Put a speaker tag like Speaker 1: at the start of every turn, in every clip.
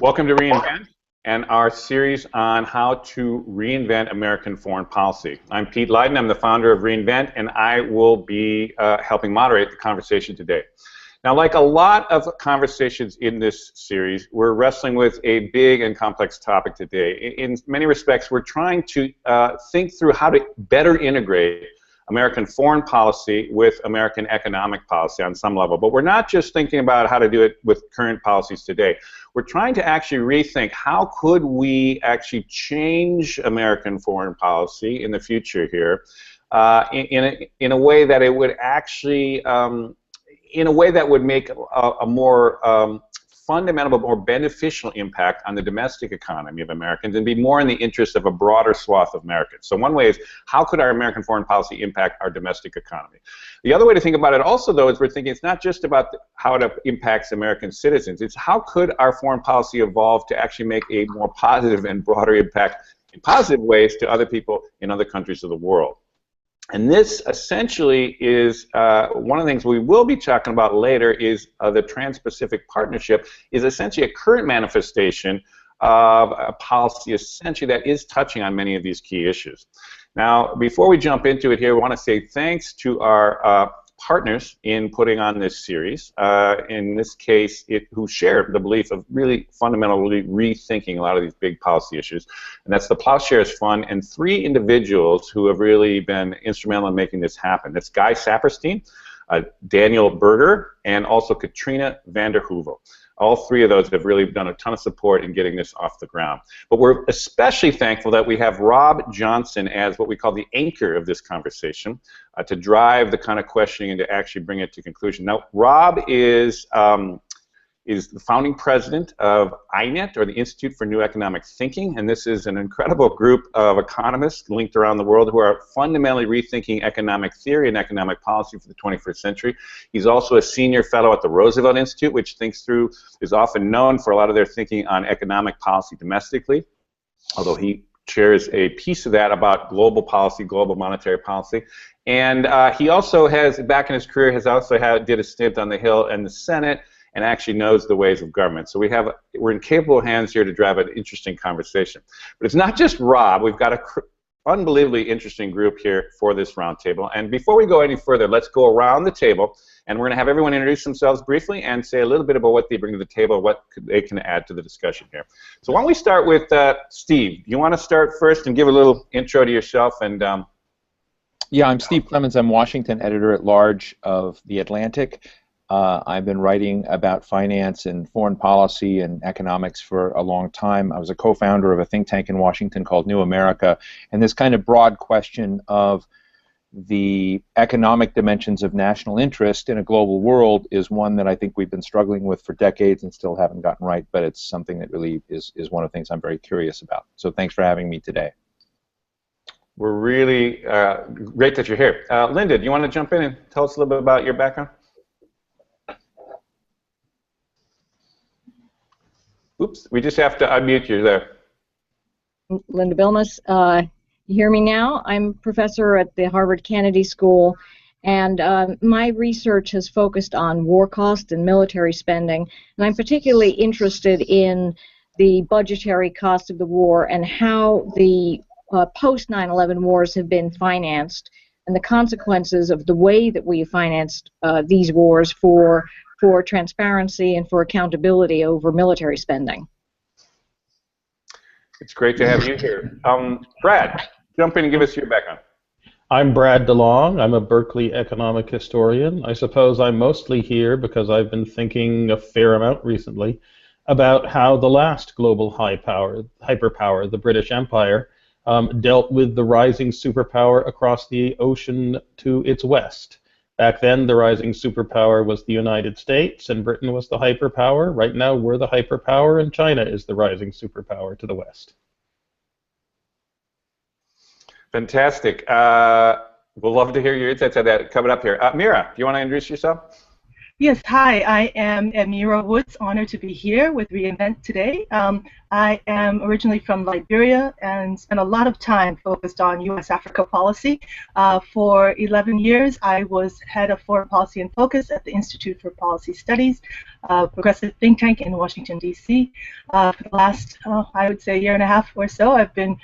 Speaker 1: Welcome to Reinvent and our series on how to reinvent American foreign policy. I'm Pete Leiden, I'm the founder of Reinvent, and I will be helping moderate the conversation today. Now, like a lot of conversations in this series, we're wrestling with a big and complex topic today. In many respects, we're trying to think through how to better integrate American foreign policy with American economic policy on some level. But we're not just thinking about how to do it with current policies today. We're trying to actually rethink how could we actually change American foreign policy in the future here in a way that it would actually, in a way that would make a more fundamental, more beneficial impact on the domestic economy of Americans and be more in the interest of a broader swath of Americans. So one way is, how could our American foreign policy impact our domestic economy? The other way to think about it also, though, is we're thinking it's not just about how it impacts American citizens. It's how could our foreign policy evolve to actually make a more positive and broader impact in positive ways to other people in other countries of the world. And this essentially is one of the things we will be talking about later is the Trans-Pacific Partnership is essentially a current manifestation of a policy essentially that is touching on many of these key issues. Now, before we jump into it here, we want to say thanks to our partners in putting on this series. In this case, who share the belief of really fundamentally rethinking a lot of these big policy issues. And that's the Plowshares Fund and three individuals who have really been instrumental in making this happen. That's Guy Saperstein, Daniel Berger, and also Katrina Vander Heuvel. All three of those have really done a ton of support in getting this off the ground. But we're especially thankful that we have Rob Johnson as what we call the anchor of this conversation to drive the kind of questioning and to actually bring it to conclusion. Now, Rob is the founding president of INET, or the Institute for New Economic Thinking, and this is an incredible group of economists linked around the world who are fundamentally rethinking economic theory and economic policy for the 21st century. He's also a senior fellow at the Roosevelt Institute, which is often known for a lot of their thinking on economic policy domestically, although he shares a piece of that about global policy, global monetary policy. And he also has, back in his career, did a stint on the Hill and the Senate, and actually knows the ways of government. So we're in capable hands here to drive an interesting conversation. But it's not just Rob. We've got an unbelievably interesting group here for this roundtable. And before we go any further, let's go around the table, and we're going to have everyone introduce themselves briefly and say a little bit about what they bring to the table, what they can add to the discussion here. So why don't we start with Steve? You want to start first and give a little intro to yourself? And
Speaker 2: yeah, I'm Steve Clemons. I'm Washington editor-at-large of The Atlantic. I've been writing about finance and foreign policy and economics for a long time. I was a co-founder of a think tank in Washington called New America, and this kind of broad question of the economic dimensions of national interest in a global world is one that I think we've been struggling with for decades and still haven't gotten right, but it's something that really is one of the things I'm very curious about. So thanks for having me today.
Speaker 1: We're really great that you're here. Linda, do you want to jump in and tell us a little bit about your background? Oops, we just have to unmute you there.
Speaker 3: Linda Bilmes. You hear me now? I'm professor at the Harvard Kennedy School, and my research has focused on war cost and military spending, and I'm particularly interested in the budgetary cost of the war and how the post 9/11 wars have been financed and the consequences of the way that we financed these wars for transparency and for accountability over military spending.
Speaker 1: It's great to have you here. Brad, jump in and give us your background.
Speaker 4: I'm Brad DeLong. I'm a Berkeley economic historian. I suppose I'm mostly here because I've been thinking a fair amount recently about how the last global hyperpower, the British Empire, dealt with the rising superpower across the ocean to its west. Back then, the rising superpower was the United States, and Britain was the hyperpower. Right now, we're the hyperpower, and China is the rising superpower to the west.
Speaker 1: Fantastic. We'll love to hear your insights on that coming up here. Emira, do you want to introduce yourself?
Speaker 5: Yes, hi, I am Emira Woods, honored to be here with Reinvent today. I am originally from Liberia and spent a lot of time focused on U.S.-Africa policy. For 11 years, I was head of foreign policy and focus at the Institute for Policy Studies. progressive think tank in Washington, D.C. For the last, I would say, year and a half or so, I've been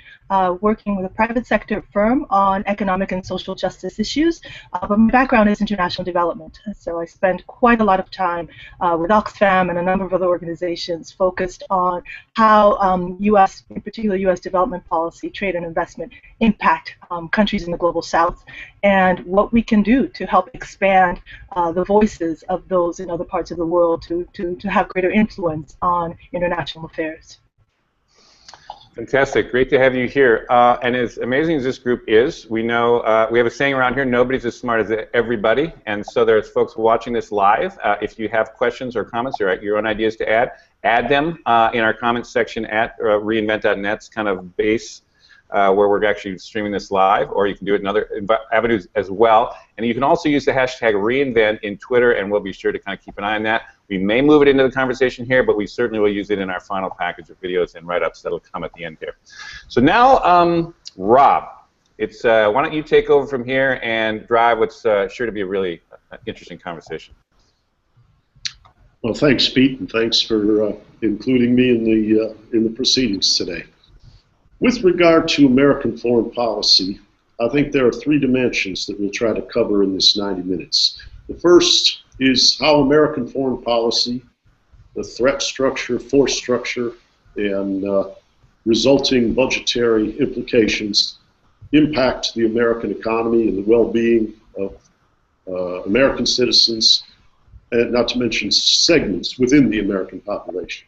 Speaker 5: working with a private sector firm on economic and social justice issues, but my background is international development. So I spend quite a lot of time with Oxfam and a number of other organizations focused on how U.S., in particular U.S. development policy, trade and investment impact countries in the global south, and what we can do to help expand the voices of those in other parts of the world to have greater influence on international affairs.
Speaker 1: Fantastic. Great to have you here. And as amazing as this group is, we know we have a saying around here, nobody's as smart as everybody. And so there's folks watching this live. If you have questions or comments or your own ideas to add them in our comments section at reinvent.net's kind of base where we're actually streaming this live, or you can do it in other avenues as well. And you can also use the hashtag reinvent in Twitter, and we'll be sure to kind of keep an eye on that. We may move it into the conversation here, but we certainly will use it in our final package of videos and write-ups that'll come at the end here. So now, Rob, it's why don't you take over from here and drive what's sure to be a really interesting conversation.
Speaker 6: Well, thanks, Pete, and thanks for including me in the proceedings today. With regard to American foreign policy, I think there are three dimensions that we'll try to cover in this 90 minutes. The first is how American foreign policy, the threat structure, force structure, and resulting budgetary implications impact the American economy and the well-being of American citizens, and not to mention segments within the American population.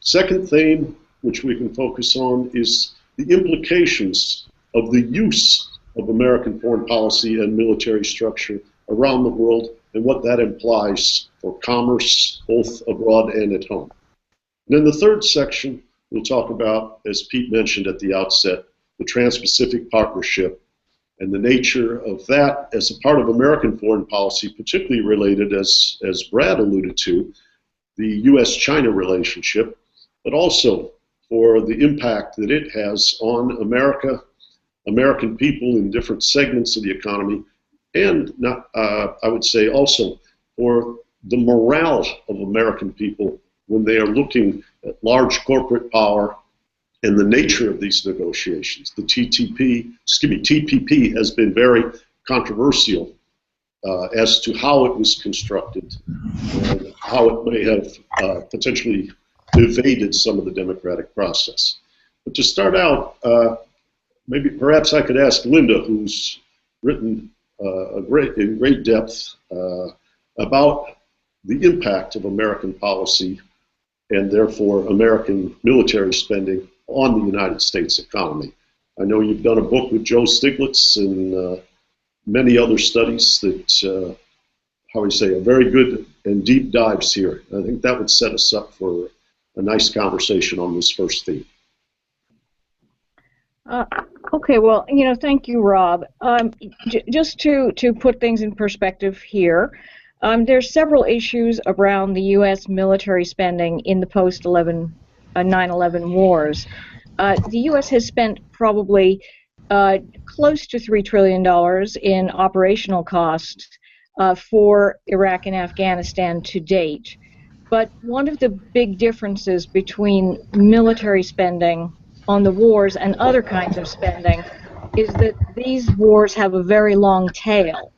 Speaker 6: Second theme, which we can focus on, is the implications of the use of American foreign policy and military structure around the world and what that implies for commerce, both abroad and at home. And then the third section, we'll talk about, as Pete mentioned at the outset, the Trans-Pacific Partnership and the nature of that as a part of American foreign policy, particularly related, as Brad alluded to, the U.S.-China relationship, but also for the impact that it has on America, American people in different segments of the economy, and I would say also for the morale of American people when they are looking at large corporate power and the nature of these negotiations. The TPP has been very controversial as to how it was constructed and how it may have potentially evaded some of the democratic process. But to start out, perhaps I could ask Linda, who's written in great depth about the impact of American policy and therefore American military spending on the United States economy. I know you've done a book with Joe Stiglitz and many other studies that, are very good and deep dives here. I think that would set us up for a nice conversation on this first theme.
Speaker 3: Okay, well, thank you, Rob. Just to put things in perspective here, there's several issues around the U.S. military spending in the post-9/11 wars. The U.S. has spent probably close to $3 trillion in operational costs for Iraq and Afghanistan to date. But one of the big differences between military spending on the wars and other kinds of spending is that these wars have a very long tail.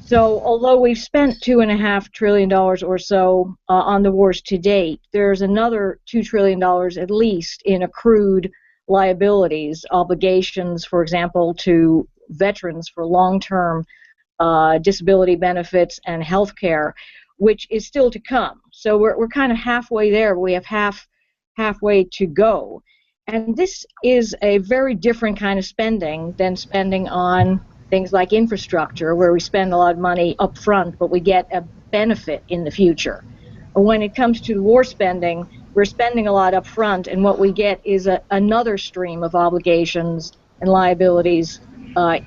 Speaker 3: So although we've spent $2.5 trillion or so on the wars to date, there's another $2 trillion at least in accrued liabilities, obligations, for example, to veterans for long-term disability benefits and health care, which is still to come. So we're kind of halfway there. We have halfway to go. And this is a very different kind of spending than spending on things like infrastructure, where we spend a lot of money up front, but we get a benefit in the future. When it comes to war spending, we're spending a lot up front, and what we get is another stream of obligations and liabilities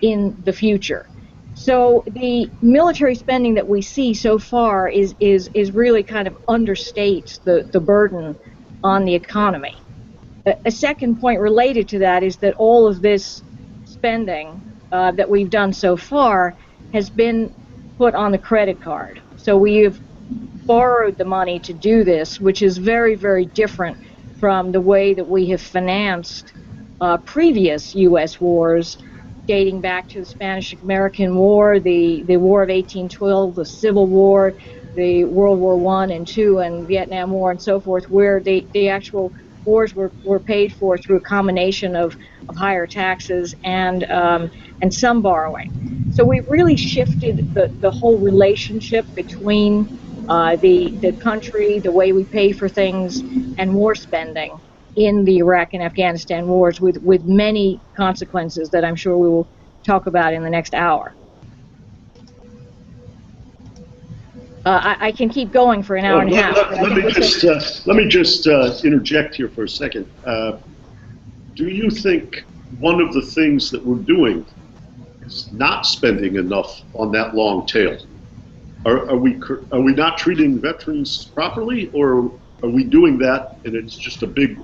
Speaker 3: in the future. So the military spending that we see so far is really kind of understates the burden on the economy. A second point related to that is that all of this spending that we've done so far has been put on the credit card. So we've borrowed the money to do this, which is very, very different from the way that we have financed previous U.S. wars, dating back to the Spanish-American War, the War of 1812, the Civil War, the World War I and II, and Vietnam War, and so forth, where the actual wars were paid for through a combination of higher taxes and some borrowing. So we really shifted the whole relationship between the country, the way we pay for things, and war spending in the Iraq and Afghanistan wars, with many consequences that I'm sure we will talk about in the next hour. I can keep going for an hour and a half.
Speaker 6: Let me just interject here for a second. Do you think one of the things that we're doing is not spending enough on that long tail? Are we not treating veterans properly, or are we doing that and it's just a big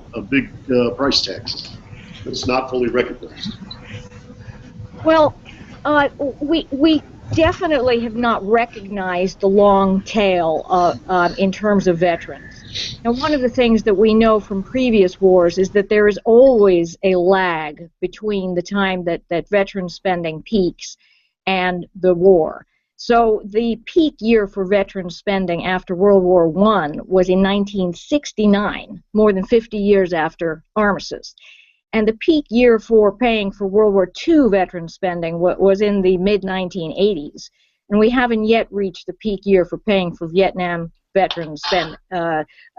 Speaker 6: price tax that's not fully recognized?
Speaker 3: Well, we definitely have not recognized the long tail in terms of veterans. Now, one of the things that we know from previous wars is that there is always a lag between the time that veteran spending peaks and the war. So the peak year for veteran spending after World War I was in 1969, more than 50 years after armistice. And the peak year for paying for World War II veteran spending was in the mid-1980s. And we haven't yet reached the peak year for paying for Vietnam veterans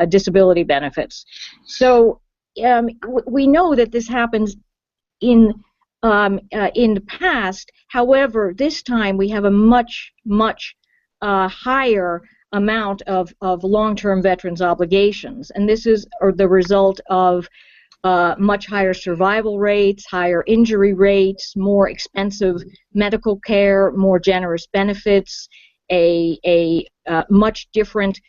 Speaker 3: disability benefits. So we know that this happens in the past. However, this time we have a much higher amount of long-term veterans obligations, and this is the result of much higher survival rates, higher injury rates, more expensive medical care, more generous benefits, a much different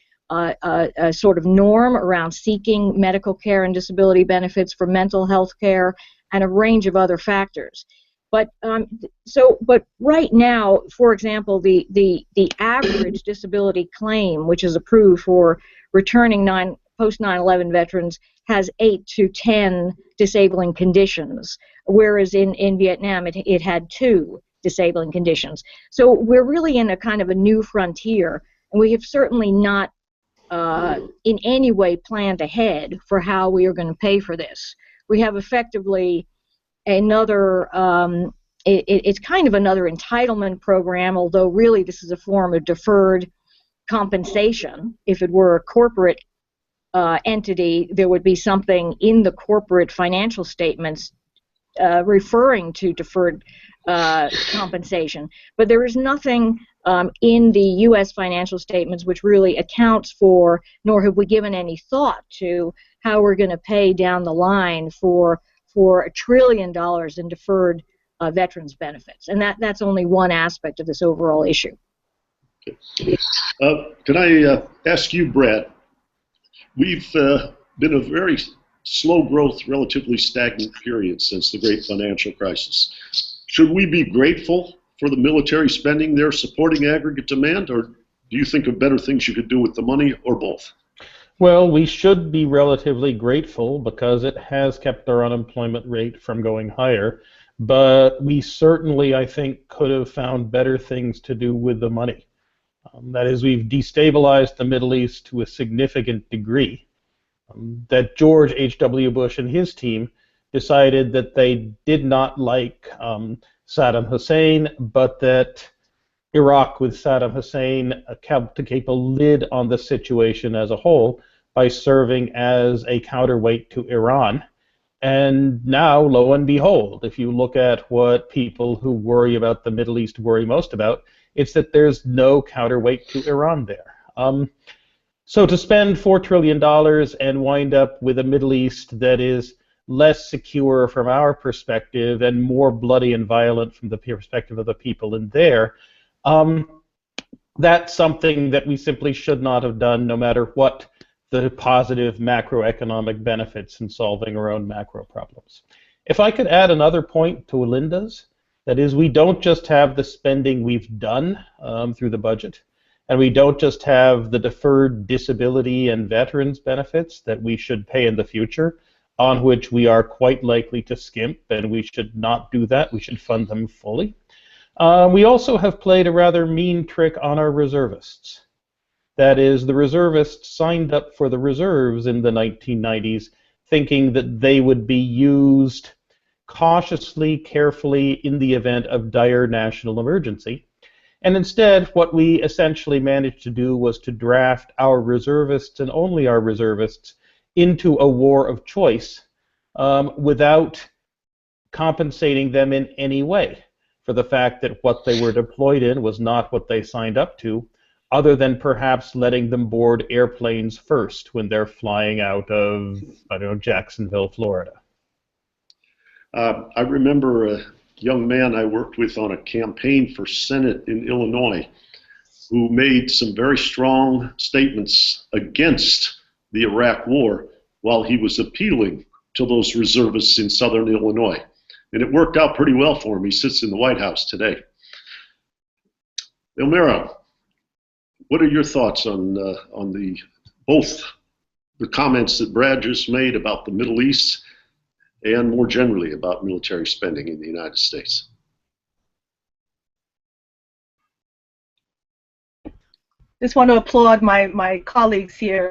Speaker 3: sort of norm around seeking medical care and disability benefits for mental health care, and a range of other factors. But but right now, for example, the average disability claim, which is approved for returning post 9/11 veterans, has 8 to 10 disabling conditions, whereas in Vietnam it had 2 disabling conditions. So we're really in a kind of a new frontier, and we have certainly not in any way planned ahead for how we are going to pay for this. We have effectively another, it's kind of another entitlement program, although really this is a form of deferred compensation. If it were a corporate entity, there would be something in the corporate financial statements referring to deferred compensation. But there is nothing in the U.S. financial statements which really accounts for, nor have we given any thought to, how we're going to pay down the line for $1 trillion in deferred veterans benefits. And that's only one aspect of this overall issue.
Speaker 6: Okay. Can I ask you, Brad? We've been a very slow growth, relatively stagnant period since the great financial crisis. Should we be grateful for the military spending there supporting aggregate demand, or do you think of better things you could do with the money, or both?
Speaker 4: Well, we should be relatively grateful because it has kept our unemployment rate from going higher, but we certainly, I think, could have found better things to do with the money. That is, we've destabilized the Middle East to a significant degree. That George H.W. Bush and his team decided that they did not like Saddam Hussein, but that Iraq with Saddam Hussein helped to keep a lid on the situation as a whole by serving as a counterweight to Iran. And now, lo and behold, if you look at what people who worry about the Middle East worry most about, it's that there's no counterweight to Iran there. So to spend $4 trillion and wind up with a Middle East that is less secure from our perspective and more bloody and violent from the perspective of the people in there, that's something that we simply should not have done, no matter what the positive macroeconomic benefits in solving our own macro problems. If I could add another point to Linda's, that is, we don't just have the spending we've done through the budget, and we don't just have the deferred disability and veterans benefits that we should pay in the future, on which we are quite likely to skimp, and we should not do that. We should fund them fully. We also have played a rather mean trick on our reservists. That is, the reservists signed up for the reserves in the 1990s thinking that they would be used cautiously, carefully in the event of dire national emergency. And instead, what we essentially managed to do was to draft our reservists, and only our reservists, into a war of choice without compensating them in any way for the fact that what they were deployed in was not what they signed up to, other than perhaps letting them board airplanes first when they're flying out of, I don't know, Jacksonville, Florida.
Speaker 6: I remember a young man I worked with on a campaign for Senate in Illinois who made some very strong statements against the Iraq War while he was appealing to those reservists in southern Illinois. And it worked out pretty well for him. He sits in the White House today. Emira, what are your thoughts on both the comments that Brad just made about the Middle East and more generally about military spending in the United States?
Speaker 5: Just want to applaud my colleagues here,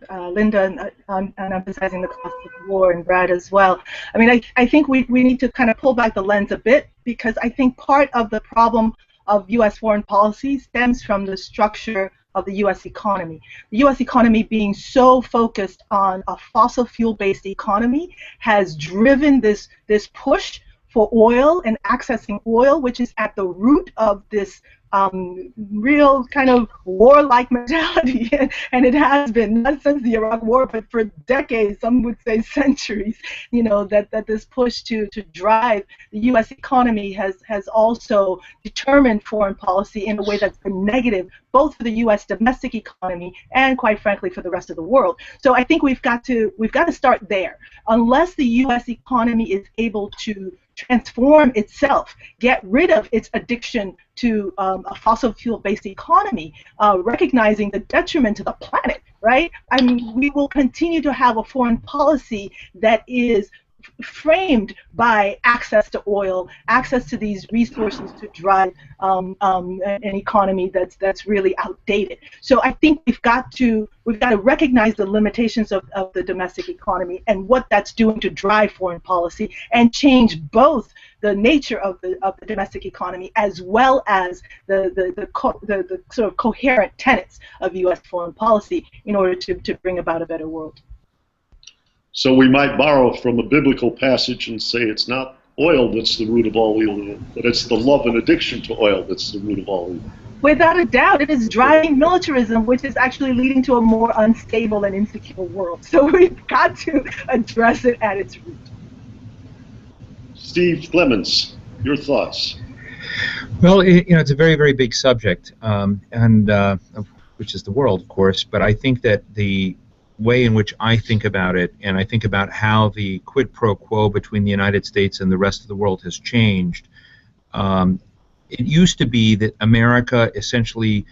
Speaker 5: Linda, on emphasizing the cost of war, and Brad as well. I mean, I think we need to kind of pull back the lens a bit, because I think part of the problem of U.S. foreign policy stems from the structure of the U.S. economy. The U.S. economy being so focused on a fossil fuel-based economy has driven this push for oil and accessing oil, which is at the root of this real kind of warlike mentality, and it has been not since the Iraq War, but for decades, some would say centuries. You know, that this push to drive the U.S. economy has also determined foreign policy in a way that's been negative, both for the U.S. domestic economy and, quite frankly, for the rest of the world. So I think we've got to start there. Unless the U.S. economy is able to transform itself, get rid of its addiction to a fossil fuel-based economy, recognizing the detriment to the planet, right? I mean, we will continue to have a foreign policy that is framed by access to oil, access to these resources to drive an economy that's really outdated. So I think we've got to recognize the limitations of the domestic economy and what that's doing to drive foreign policy, and change both the nature of the domestic economy as well as the sort of coherent tenets of U.S. foreign policy in order to bring about a better world.
Speaker 6: So we might borrow from a biblical passage and say it's not oil that's the root of all evil, but it's the love and addiction to oil that's the root of all evil.
Speaker 5: Without a doubt, it is driving militarism, which is actually leading to a more unstable and insecure world. So we've got to address it at its root.
Speaker 6: Steve Clemons, your thoughts?
Speaker 2: Well, it's a very, very big subject, which is the world, of course. But I think that the way in which I think about it, and I think about how the quid pro quo between the United States and the rest of the world has changed. It used to be that America essentially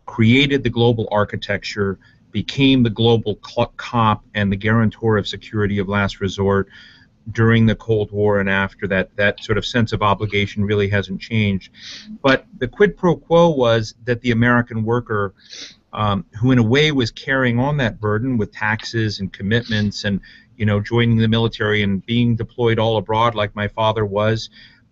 Speaker 2: created the global architecture, became the global cop and the guarantor of security of last resort during the Cold War and after that. That sort of sense of obligation really hasn't changed. But the quid pro quo was that the American worker, who in a way was carrying on that burden with taxes and commitments and, joining the military and being deployed all abroad like my father was,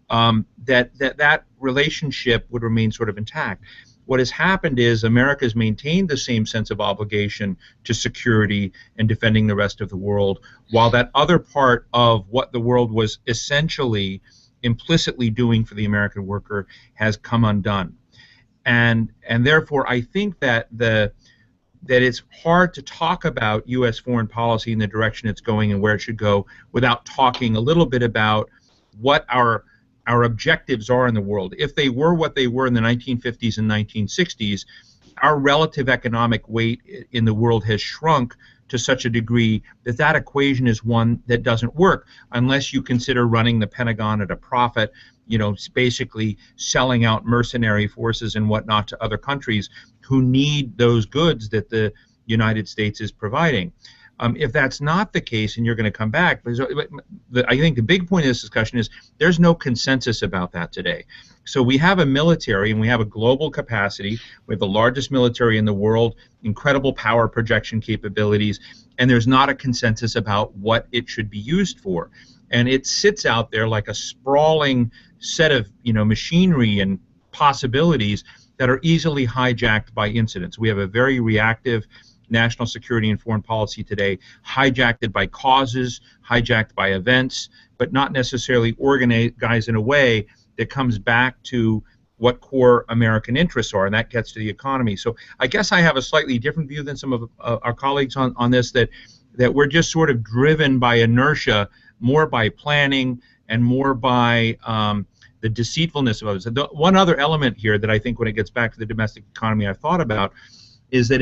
Speaker 2: that relationship would remain sort of intact. What has happened is America has maintained the same sense of obligation to security and defending the rest of the world, while that other part of what the world was essentially implicitly doing for the American worker has come undone. And therefore, I think that it's hard to talk about U.S. foreign policy in the direction it's going and where it should go without talking a little bit about what our objectives are in the world. If they were what they were in the 1950s and 1960s, our relative economic weight in the world has shrunk to such a degree that that equation is one that doesn't work unless you consider running the Pentagon at a profit, basically selling out mercenary forces and whatnot to other countries who need those goods that the United States is providing. If that's not the case, and you're going to come back, I think the big point of this discussion is there's no consensus about that today. So we have a military and we have a global capacity. We have the largest military in the world, incredible power projection capabilities, and there's not a consensus about what it should be used for. And it sits out there like a sprawling set of machinery and possibilities that are easily hijacked by incidents. We have a very reactive national security and foreign policy today, hijacked by causes, hijacked by events, but not necessarily organized in a way that comes back to what core American interests are, and that gets to the economy. So I guess I have a slightly different view than some of our colleagues on this, that we're just sort of driven by inertia, more by planning and more by the deceitfulness of others. One other element here that I think when it gets back to the domestic economy I've thought about is that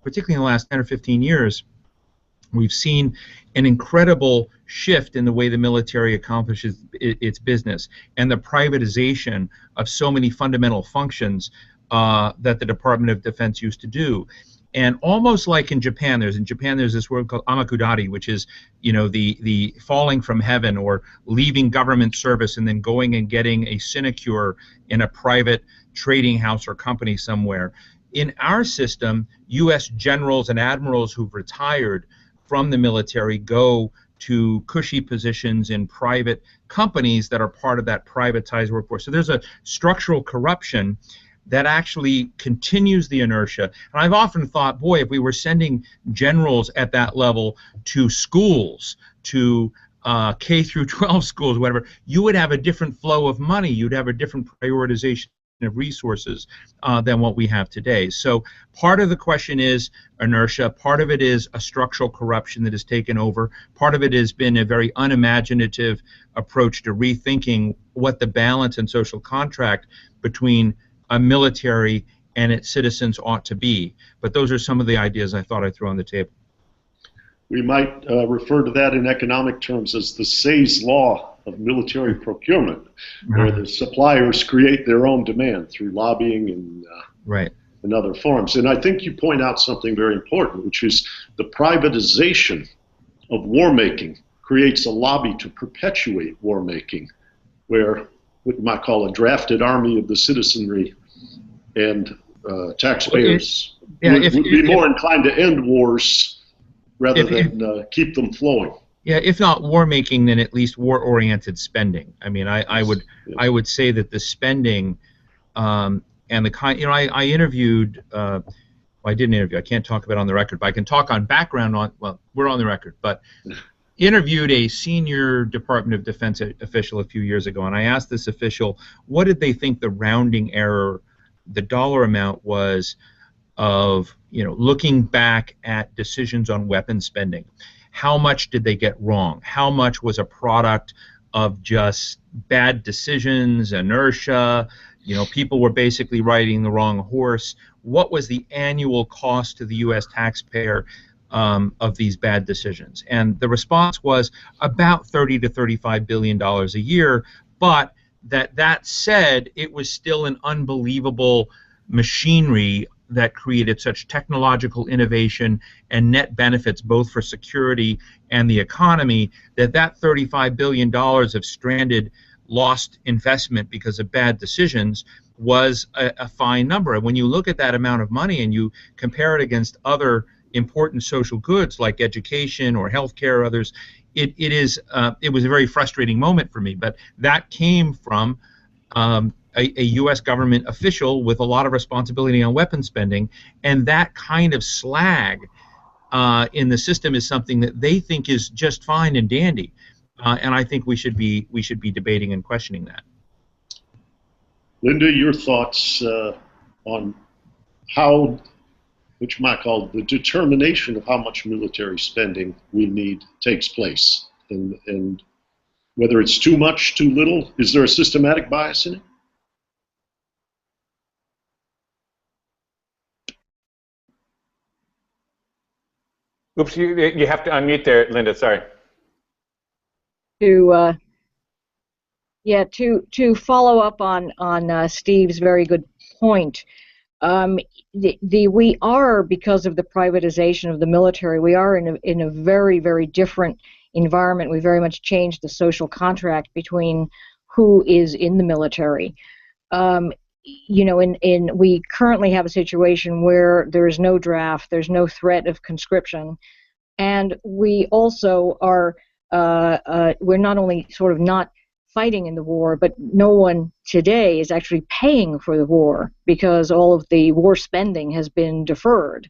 Speaker 2: particularly in the last 10 or 15 years, we've seen an incredible shift in the way the military accomplishes its business and the privatization of so many fundamental functions that the Department of Defense used to do. And almost like in Japan, there's this word called amakudari, which is the falling from heaven or leaving government service and then going and getting a sinecure in a private trading house or company somewhere. In our system, U.S. generals and admirals who've retired from the military go to cushy positions in private companies that are part of that privatized workforce. So there's a structural corruption that actually continues the inertia. And I've often thought, boy, if we were sending generals at that level to schools, to K through 12 schools, whatever, you would have a different flow of money. You'd have a different prioritization of resources than what we have today. So part of the question is inertia, part of it is a structural corruption that has taken over, part of it has been a very unimaginative approach to rethinking what the balance and social contract between a military and its citizens ought to be. But those are some of the ideas I thought I'd throw on the table.
Speaker 6: We might refer to that in economic terms as the Say's law of military procurement, where the suppliers create their own demand through lobbying and other forms. And I think you point out something very important, which is the privatization of war making creates a lobby to perpetuate war making, where what you might call a drafted army of the citizenry and taxpayers would be more inclined to end wars rather than keep them flowing.
Speaker 2: Yeah, if not war making, then at least war-oriented spending. I mean, I would say that the spending and the kind. I interviewed. Well, I didn't interview. I can't talk about it on the record, but I can talk on background on. Well, we're on the record, but interviewed a senior Department of Defense official a few years ago, and I asked this official, what did they think the rounding error, the dollar amount was of looking back at decisions on weapons spending. How much did they get wrong? How much was a product of just bad decisions, inertia? People were basically riding the wrong horse. What was the annual cost to the U.S. taxpayer of these bad decisions? And the response was about $30 to $35 billion a year. But that said, it was still an unbelievable machinery that created such technological innovation and net benefits both for security and the economy that $35 billion of stranded lost investment because of bad decisions was a fine number. And when you look at that amount of money and you compare it against other important social goods like education or healthcare or others, it was a very frustrating moment for me. But that came from a U.S. government official with a lot of responsibility on weapons spending, and that kind of slag in the system is something that they think is just fine and dandy, and I think we should be debating and questioning that.
Speaker 6: Linda, your thoughts on how, which you might call the determination of how much military spending we need takes place, and whether it's too much, too little. Is there a systematic bias in it?
Speaker 1: Oops, you have to unmute there, Linda, sorry.
Speaker 3: To follow up on Steve's very good point, We are, because of the privatization of the military, we are in a very, very different environment. We very much changed the social contract between who is in the military. You know, we currently have a situation where there is no draft, there's no threat of conscription, and we also are, we're not only sort of not fighting in the war, but no one today is actually paying for the war because all of the war spending has been deferred.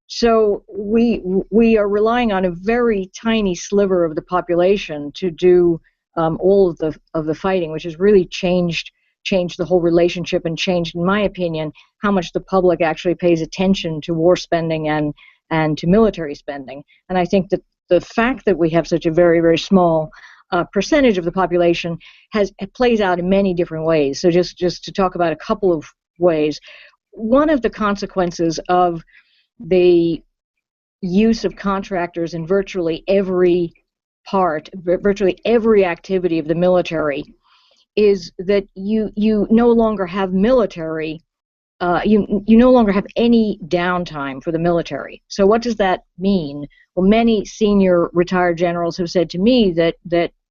Speaker 3: So we are relying on a very tiny sliver of the population to do all of the fighting, which has really changed the whole relationship and changed, in my opinion, how much the public actually pays attention to war spending and to military spending. And I think that the fact that we have such a very, very small percentage of the population plays out in many different ways. So just to talk about a couple of ways, one of the consequences of the use of contractors in virtually every activity of the military is that you no longer have military, you no longer have any downtime for the military. So what does that mean? Well, many senior retired generals have said to me that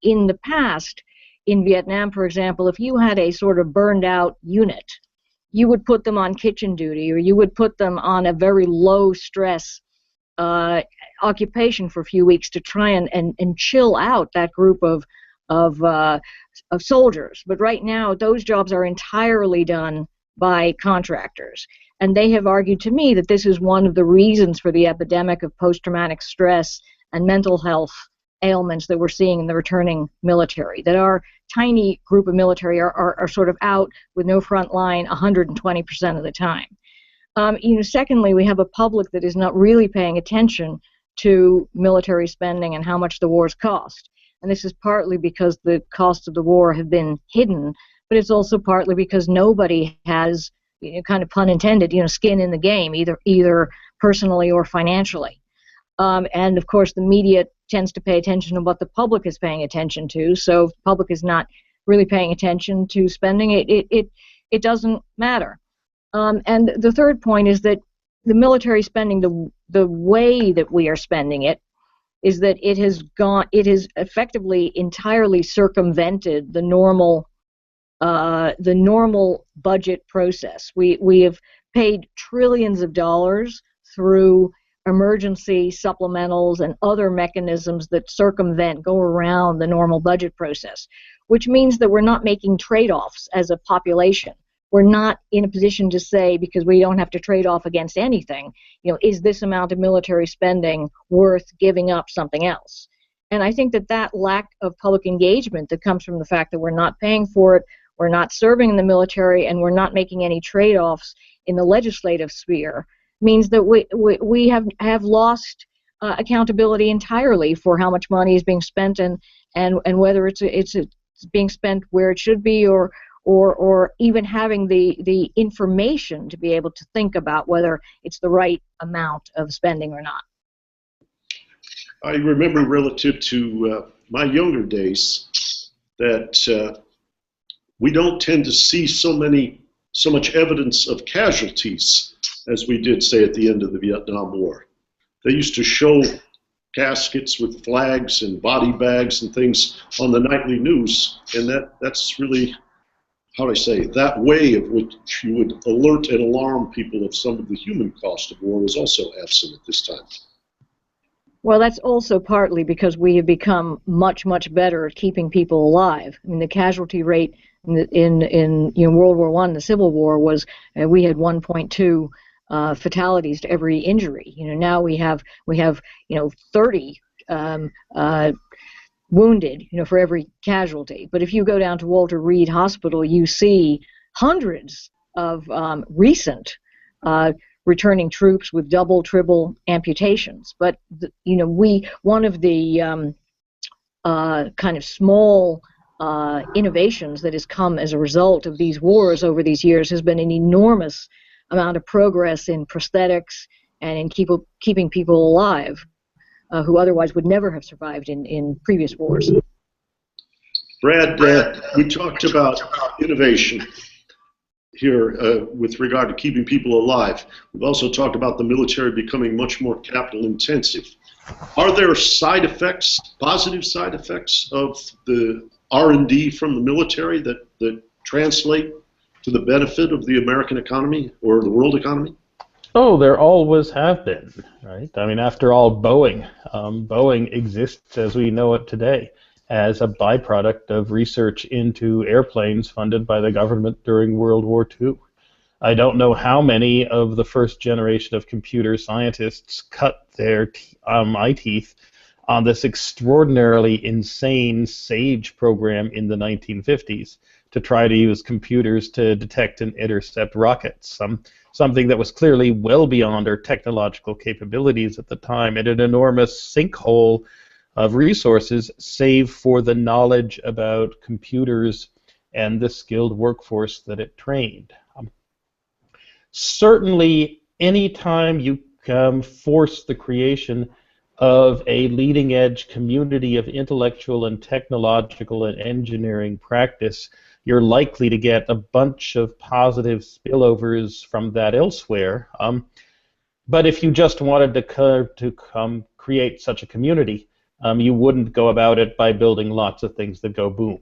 Speaker 3: in the past, in Vietnam, for example, if you had a sort of burned out unit, you would put them on kitchen duty, or you would put them on a very low stress occupation for a few weeks to try and chill out that group of soldiers. But right now, those jobs are entirely done by contractors. And they have argued to me that this is one of the reasons for the epidemic of post-traumatic stress and mental health ailments that we're seeing in the returning military, that our tiny group of military are sort of out with no front line 120% of the time. You know, secondly, we have a public that is not really paying attention to military spending and how much the wars cost. And this is partly because the costs of the war have been hidden, but it's also partly because nobody has, you know, kind of pun intended, you know, skin in the game, either personally or financially. And of course, the media tends to pay attention to what the public is paying attention to. So if the public is not really paying attention to spending, it doesn't matter. And the third point is that the military spending, the way that we are spending it, is that it has effectively entirely circumvented the normal budget process. We have paid trillions of dollars through emergency supplementals and other mechanisms that go around the normal budget process, which means that we're not making trade-offs as a population. We're not in a position to say, because we don't have to trade off against anything, you know, is this amount of military spending worth giving up something else? And I think that lack of public engagement that comes from the fact that we're not paying for it, we're not serving in the military, and we're not making any trade-offs in the legislative sphere means that we have lost accountability entirely for how much money is being spent and whether it's being spent where it should be, or even having the information to be able to think about whether it's the right amount of spending or not.
Speaker 6: I remember, relative to my younger days, that we don't tend to see so much evidence of casualties as we did, say, at the end of the Vietnam War. They used to show caskets with flags and body bags and things on the nightly news, and that's really, how do I say, that way of which you would alert and alarm people of some of the human cost of war was also absent at this time.
Speaker 3: Well, that's also partly because we have become much, much better at keeping people alive. I mean, the casualty rate in World War I, the Civil War, was we had 1.2 fatalities to every injury. You know, now we have 30 wounded, you know, for every casualty. But if you go down to Walter Reed Hospital, you see hundreds of recent returning troops with double, triple amputations. But one of the kind of small innovations that has come as a result of these wars over these years has been an enormous amount of progress in prosthetics and in keeping people alive who otherwise would never have survived in previous wars.
Speaker 6: Brad, we talked about innovation. here with regard to keeping people alive. We've also talked about the military becoming much more capital intensive. Are there side effects, positive side effects of the R&D from the military that translate to the benefit of the American economy or the world economy?
Speaker 4: Oh, there always have been, right? I mean, after all, Boeing exists as we know it today as a byproduct of research into airplanes funded by the government during World War II. I don't know how many of the first generation of computer scientists cut their eye teeth on this extraordinarily insane SAGE program in the 1950s to try to use computers to detect and intercept rockets, something that was clearly well beyond our technological capabilities at the time, and an enormous sinkhole of resources, save for the knowledge about computers and the skilled workforce that it trained. Certainly, anytime you force the creation of a leading-edge community of intellectual and technological and engineering practice, you're likely to get a bunch of positive spillovers from that elsewhere. But if you just wanted to create such a community, you wouldn't go about it by building lots of things that go boom.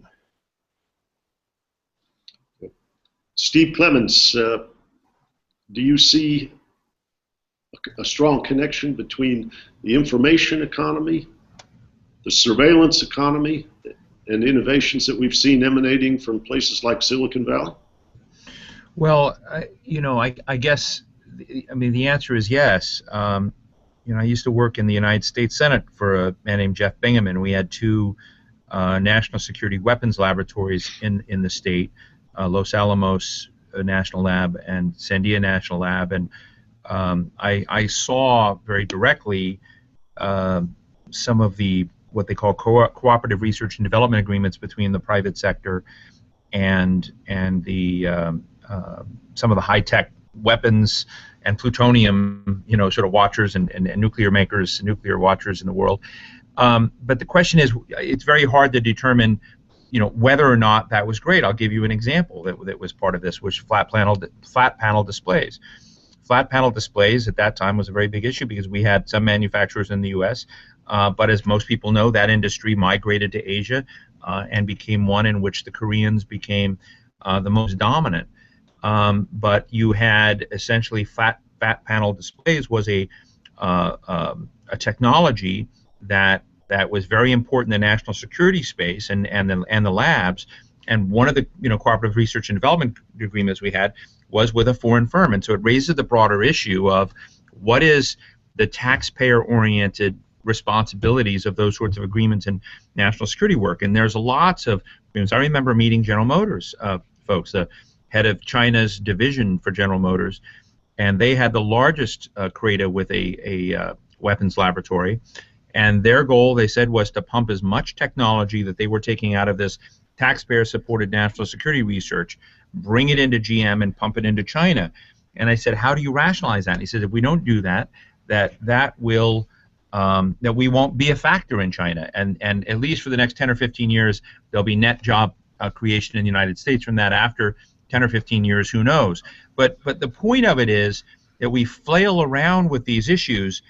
Speaker 6: Steve Clemons, do you see a strong connection between the information economy, the surveillance economy, and innovations that we've seen emanating from places like Silicon Valley?
Speaker 2: Well, I guess, the answer is yes. I used to work in the United States Senate for a man named Jeff Bingham, and we had two national security weapons laboratories in the state, Los Alamos National Lab and Sandia National Lab, and I saw very directly some of the what they call cooperative research and development agreements between the private sector and the some of the high-tech weapons and plutonium, sort of watchers and nuclear makers, nuclear watchers in the world. But the question is, it's very hard to determine, whether or not that was great. I'll give you an example that was part of this, which flat panel displays. Flat panel displays at that time was a very big issue because we had some manufacturers in the U.S., but as most people know, that industry migrated to Asia and became one in which the Koreans became the most dominant. But you had essentially flat panel displays was a technology that was very important in the national security space and the labs. And one of the cooperative research and development agreements we had was with a foreign firm, and so it raises the broader issue of what is the taxpayer-oriented responsibilities of those sorts of agreements in national security work. And there's lots of agreements. I remember meeting General Motors folks, the head of China's division for General Motors, and they had the largest CRADA with a weapons laboratory, and their goal, they said, was to pump as much technology that they were taking out of this taxpayer-supported national security research, bring it into GM and pump it into China. And I said, how do you rationalize that? And he said, if we don't do that, that will that we won't be a factor in China, and at least for the next 10 or 15 years, there'll be net job creation in the United States from that. After 10 or 15 years, who knows? But the point of it is that we flail around with these issues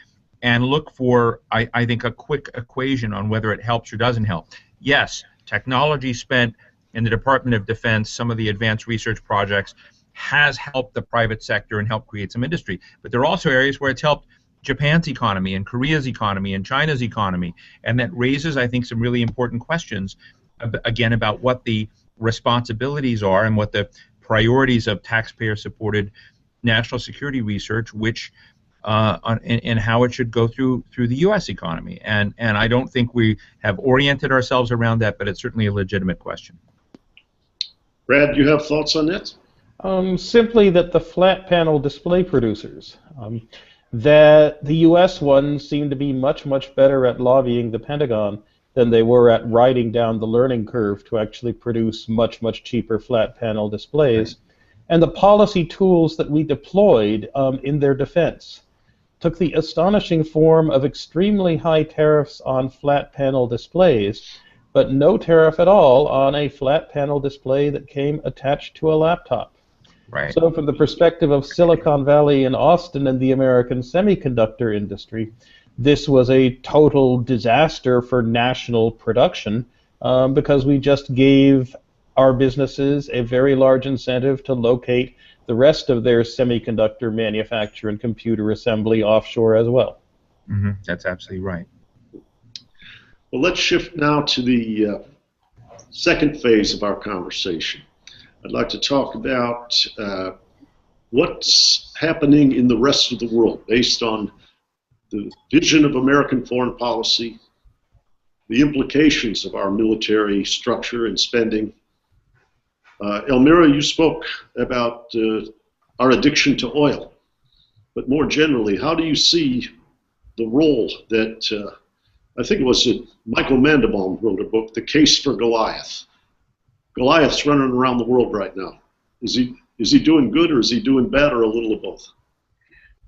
Speaker 2: and look for, I think, a quick equation on whether it helps or doesn't help. Yes, technology spent in the Department of Defense, some of the advanced research projects, has helped the private sector and helped create some industry. But there are also areas where it's helped Japan's economy and Korea's economy and China's economy, and that raises, I think, some really important questions, again, about what the responsibilities are and what the priorities of taxpayer-supported national security research, which and how it should go through the U.S. economy. And I don't think we have oriented ourselves around that, but it's certainly a legitimate question.
Speaker 6: Brad, do you have thoughts on that?
Speaker 4: Simply that the flat panel display producers, that the U.S. ones seem to be much, much better at lobbying the Pentagon than they were at riding down the learning curve to actually produce much, much cheaper flat panel displays. Right. And the policy tools that we deployed in their defense took the astonishing form of extremely high tariffs on flat panel displays, but no tariff at all on a flat panel display that came attached to a laptop.
Speaker 2: Right.
Speaker 4: So from the perspective of Silicon Valley and Austin and the American semiconductor industry, this was a total disaster for national production because we just gave our businesses a very large incentive to locate the rest of their semiconductor manufacture and computer assembly offshore as well.
Speaker 2: Mm-hmm. That's absolutely right.
Speaker 6: Well, let's shift now to the second phase of our conversation. I'd like to talk about what's happening in the rest of the world based on the vision of American foreign policy, the implications of our military structure and spending. Emira, you spoke about our addiction to oil, but more generally, how do you see the role that I think it was Michael Mandelbaum wrote a book, The Case for Goliath. Goliath's running around the world right now. Is he doing good, or is he doing bad, or a little of both?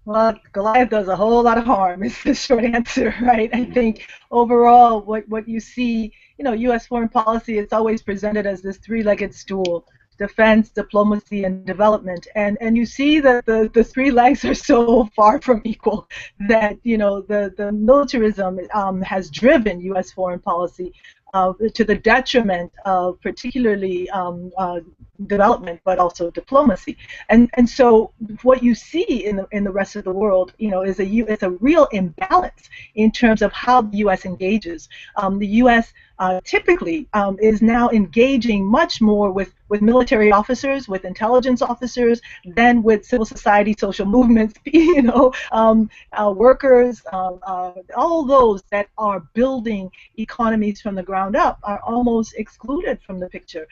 Speaker 5: Well, Goliath does a whole lot of harm is the short answer, right? I think overall what you see, U.S. foreign policy, it's always presented as this three-legged stool: defense, diplomacy, and development. And you see that the three legs are so far from equal that, the militarism has driven U.S. foreign policy to the detriment of particularly development, but also diplomacy. And so what you see in the rest of the world, is a real imbalance in terms of how the U.S. engages. The U.S. Typically is now engaging much more with military officers, with intelligence officers, than with civil society, social movements, workers, all those that are building economies from the ground up are almost excluded from the picture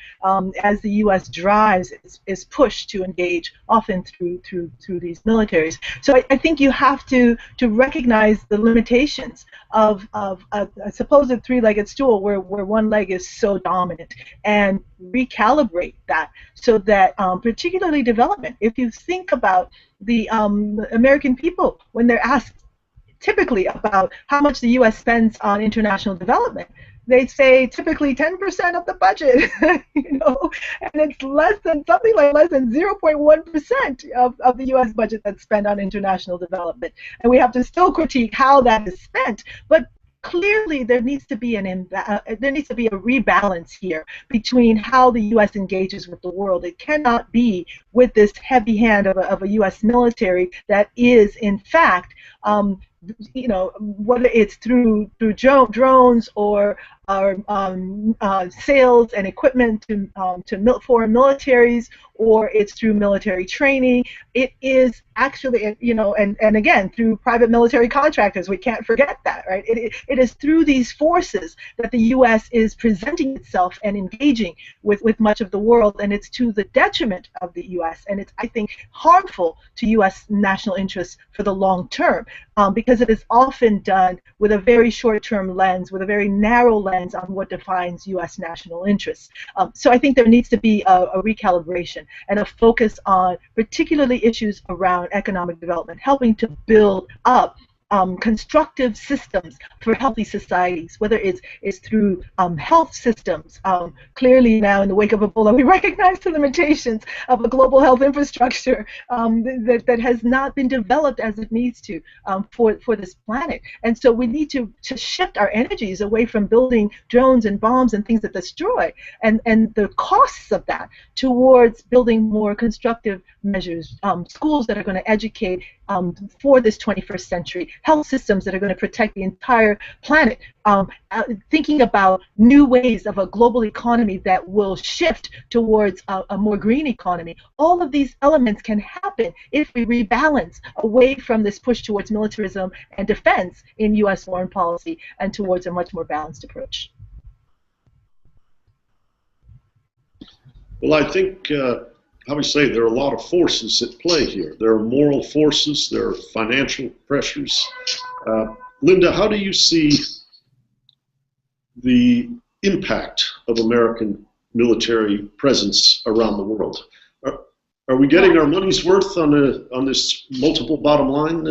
Speaker 5: as the U.S. drives is pushed to engage, often through these militaries. So I think you have to recognize the limitations of a supposed three-legged stool where one leg is so dominant, and recalibrate that so that particularly development, if you think about the American people when they're asked typically about how much the U.S. spends on international development, they say typically 10% of the budget, and it's less than 0.1% of the U.S. budget that's spent on international development, and we have to still critique how that is spent, but clearly there needs to be a rebalance here between how the U.S. engages with the world. It cannot be with this heavy hand of a U.S. military that is, in fact, whether it's through drones or sales and equipment to foreign militaries, or it's through military training. It is actually, and again, through private military contractors. We can't forget that, right? It is through these forces that the U.S. is presenting itself and engaging with much of the world, and it's to the detriment of the U.S., and it's, I think, harmful to U.S. national interests for the long term, because it is often done with a very short-term lens, with a very narrow lens on what defines U.S. national interests. So I think there needs to be a recalibration and a focus on particularly issues around economic development, helping to build up constructive systems for healthy societies, whether it's through health systems. Clearly now, in the wake of Ebola, we recognize the limitations of a global health infrastructure that has not been developed as it needs to for this planet. And so we need to shift our energies away from building drones and bombs and things that destroy, and the costs of that, towards building more constructive measures, schools that are going to educate for this 21st century, health systems that are going to protect the entire planet, thinking about new ways of a global economy that will shift towards a more green economy. All of these elements can happen if we rebalance away from this push towards militarism and defense in U.S. foreign policy and towards a much more balanced approach.
Speaker 6: Well, I think how we say, there are a lot of forces at play here. There are moral forces, there are financial pressures. Linda, how do you see the impact of American military presence around the world? Are we getting our money's worth on this multiple bottom line?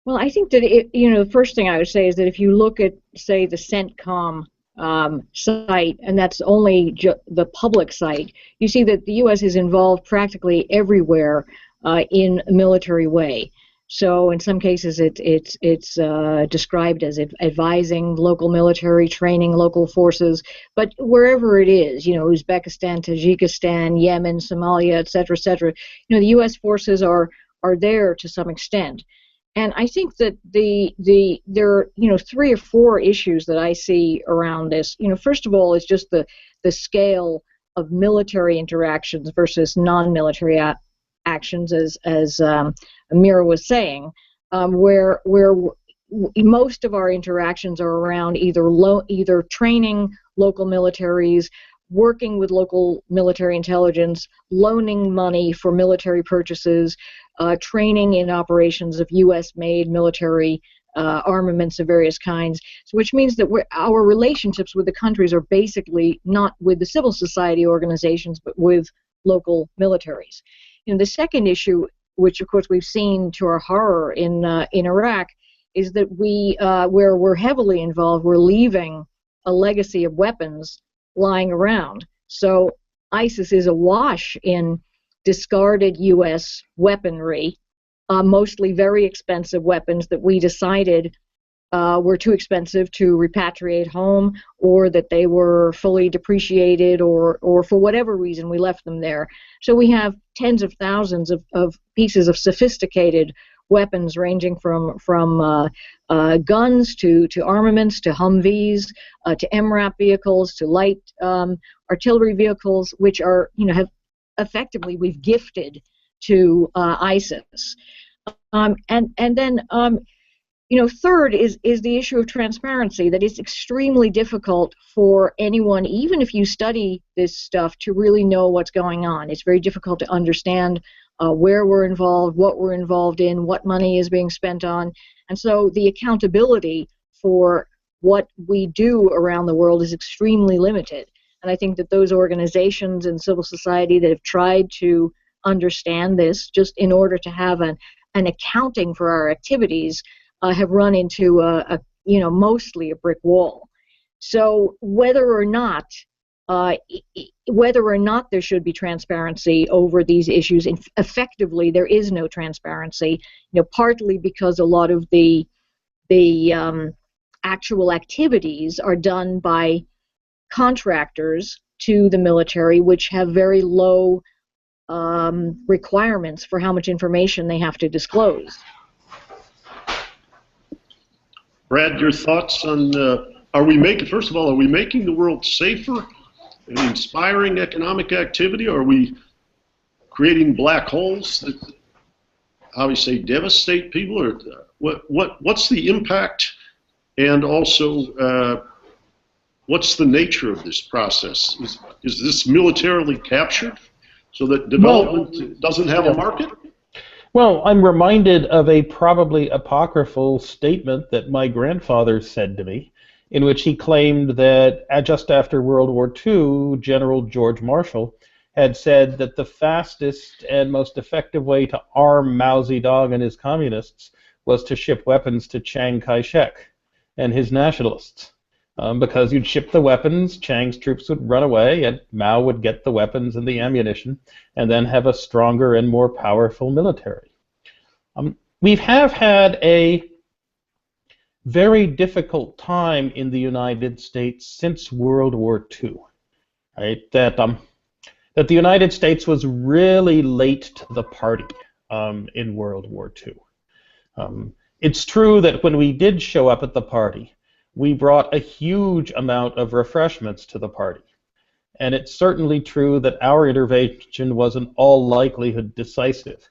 Speaker 3: Well, I think that the first thing I would say is that if you look at, say, the CENTCOM site, and that's only the public site, you see that the U.S. is involved practically everywhere in a military way. So in some cases it's described as advising local military, training local forces, but wherever it is, Uzbekistan, Tajikistan, Yemen, Somalia, et cetera, the U.S. forces are there to some extent. And I think that there are 3 or 4 issues that I see around this. First of all, is just the scale of military interactions versus non-military actions, as Emira was saying, where most of our interactions are around either training local militaries, working with local military intelligence, loaning money for military purchases, training in operations of U.S.-made military armaments of various kinds, which means that our relationships with the countries are basically not with the civil society organizations, but with local militaries. The second issue, which of course we've seen to our horror in Iraq, is that where we're heavily involved, we're leaving a legacy of weapons lying around. So ISIS is awash in discarded U.S. weaponry, mostly very expensive weapons that we decided were too expensive to repatriate home, or that they were fully depreciated, or for whatever reason we left them there. So we have tens of thousands of pieces of sophisticated weapons, ranging from guns to armaments, to Humvees, to MRAP vehicles, to light artillery vehicles, which are have effectively we've gifted to ISIS. And then third is the issue of transparency, that it's extremely difficult for anyone, even if you study this stuff, to really know what's going on. It's very difficult to understand where we're involved, what we're involved in, what money is being spent on. And so the accountability for what we do around the world is extremely limited. And I think that those organizations and civil society that have tried to understand this, just in order to have an accounting for our activities, have run into mostly a brick wall. So whether or not there should be transparency over these issues, effectively there is no transparency. Partly because a lot of the actual activities are done by contractors to the military, which have very low requirements for how much information they have to disclose.
Speaker 6: Brad, your thoughts on, first of all, are we making the world safer and inspiring economic activity, or are we creating black holes that, how do you say, devastate people? Or what's the impact, and also what's the nature of this process? Is this militarily captured so that development doesn't have a market?
Speaker 4: Well, I'm reminded of a probably apocryphal statement that my grandfather said to me, in which he claimed that just after World War II, General George Marshall had said that the fastest and most effective way to arm Mao Zedong and his communists was to ship weapons to Chiang Kai-shek and his nationalists. Because you'd ship the weapons, Chiang's troops would run away, and Mao would get the weapons and the ammunition, and then have a stronger and more powerful military. We have had a very difficult time in the United States since World War II, right? That the United States was really late to the party in World War II. It's true that when we did show up at the party, we brought a huge amount of refreshments to the party. And it's certainly true that our intervention was in all likelihood decisive,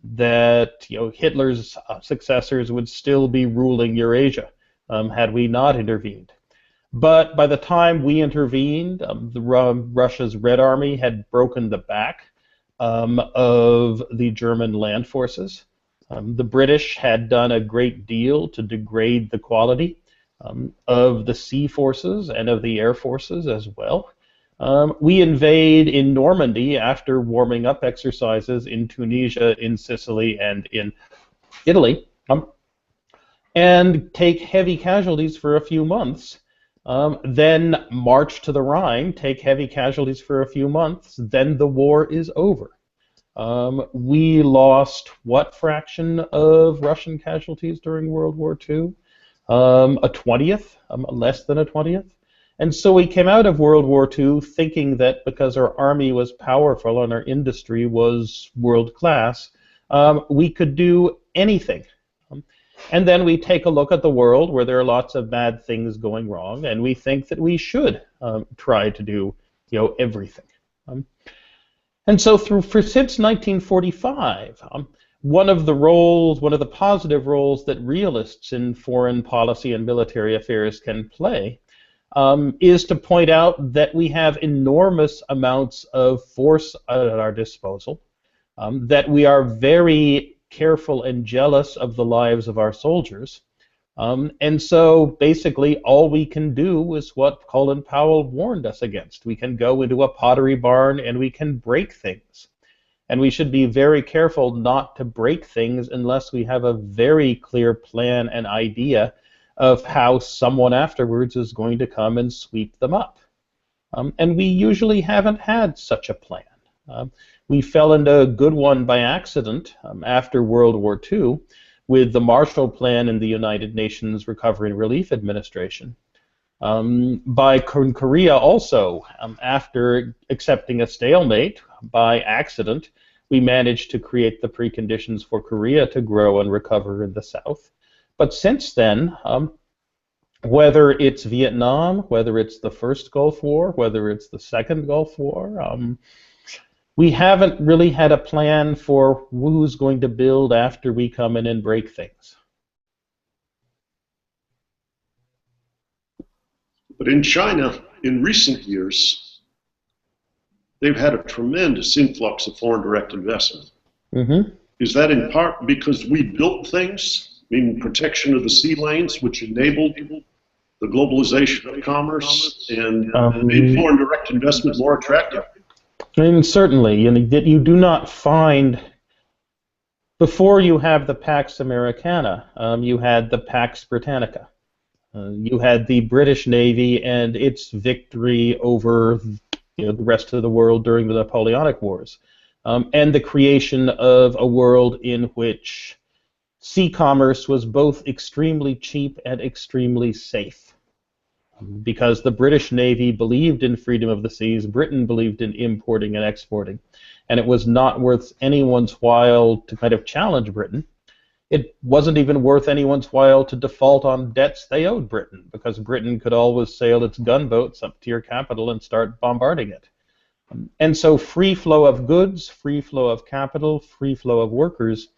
Speaker 4: that Hitler's successors would still be ruling Eurasia had we not intervened. But by the time we intervened, Russia's Red Army had broken the back of the German land forces. The British had done a great deal to degrade the quality of the sea forces and of the air forces as well. We invade in Normandy after warming up exercises in Tunisia, in Sicily, and in Italy, and take heavy casualties for a few months then march to the Rhine, take heavy casualties for a few months, then the war is over. We lost what fraction of Russian casualties during World War II? A 20th, less than a 20th. And so we came out of World War II thinking that because our army was powerful and our industry was world class, we could do anything. And then we take a look at the world where there are lots of bad things going wrong, and we think that we should try to do, everything. And so since 1945, one of the positive roles that realists in foreign policy and military affairs can play is to point out that we have enormous amounts of force at our disposal, that we are very careful and jealous of the lives of our soldiers, and so basically all we can do is what Colin Powell warned us against. We can go into a pottery barn and we can break things. And we should be very careful not to break things unless we have a very clear plan and idea of how someone afterwards is going to come and sweep them up. And we usually haven't had such a plan. We fell into a good one by accident after World War II with the Marshall Plan in the United Nations Recovery and Relief Administration. By Korea also, after accepting a stalemate by accident, we managed to create the preconditions for Korea to grow and recover in the South. But since then, whether it's Vietnam, whether it's the first Gulf War, whether it's the second Gulf War, we haven't really had a plan for who's going to build after we come in and break things.
Speaker 6: But in China, in recent years, they've had a tremendous influx of foreign direct investment.
Speaker 4: Mm-hmm.
Speaker 6: Is that in part because we built things, meaning protection of the sea lanes, which enabled the globalization of commerce and made foreign direct investment more attractive?
Speaker 4: And certainly, that you do not find, before you have the Pax Americana, you had the Pax Britannica. You had the British Navy and its victory over the rest of the world during the Napoleonic Wars, and the creation of a world in which sea commerce was both extremely cheap and extremely safe. Because the British Navy believed in freedom of the seas, Britain believed in importing and exporting, and it was not worth anyone's while to kind of challenge Britain. It wasn't even worth anyone's while to default on debts they owed Britain, because Britain could always sail its gunboats up to your capital and start bombarding it. And so free flow of goods, free flow of capital, free flow of workers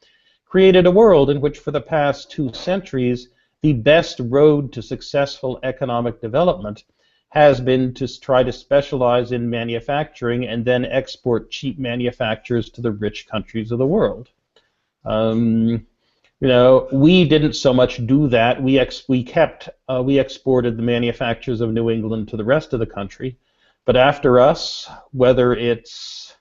Speaker 4: created a world in which for the past 2 centuries the best road to successful economic development has been to try to specialize in manufacturing and then export cheap manufactures to the rich countries of the world. We didn't so much do that. We exported the manufactures of New England to the rest of the country. But after us, whether it's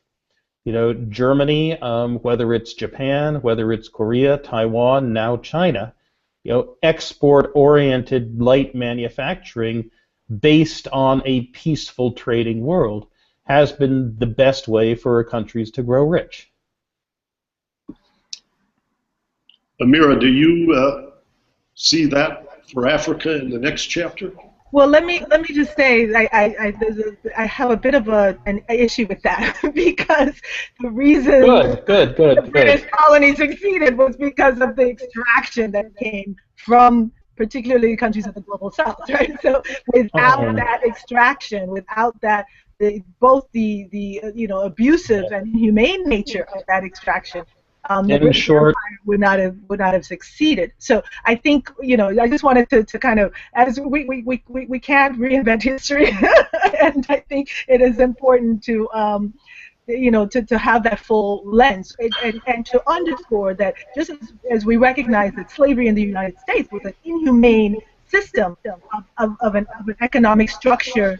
Speaker 4: Germany, whether it's Japan, whether it's Korea, Taiwan, now China, export-oriented light manufacturing based on a peaceful trading world has been the best way for countries to grow rich.
Speaker 6: Emira, do you see that for Africa in the next chapter?
Speaker 5: Well, let me just say I have a bit of an issue with that because the reason the British colony succeeded was because of the extraction that came from particularly countries of the global south, right? So without that extraction, without that, both the abusive and inhumane nature of that extraction, the British Empire would not have succeeded. So I think I just wanted to kind of, as we can't reinvent history, and I think it is important to to have that full lens and to underscore that just as we recognize that slavery in the United States was an inhumane system of an economic structure,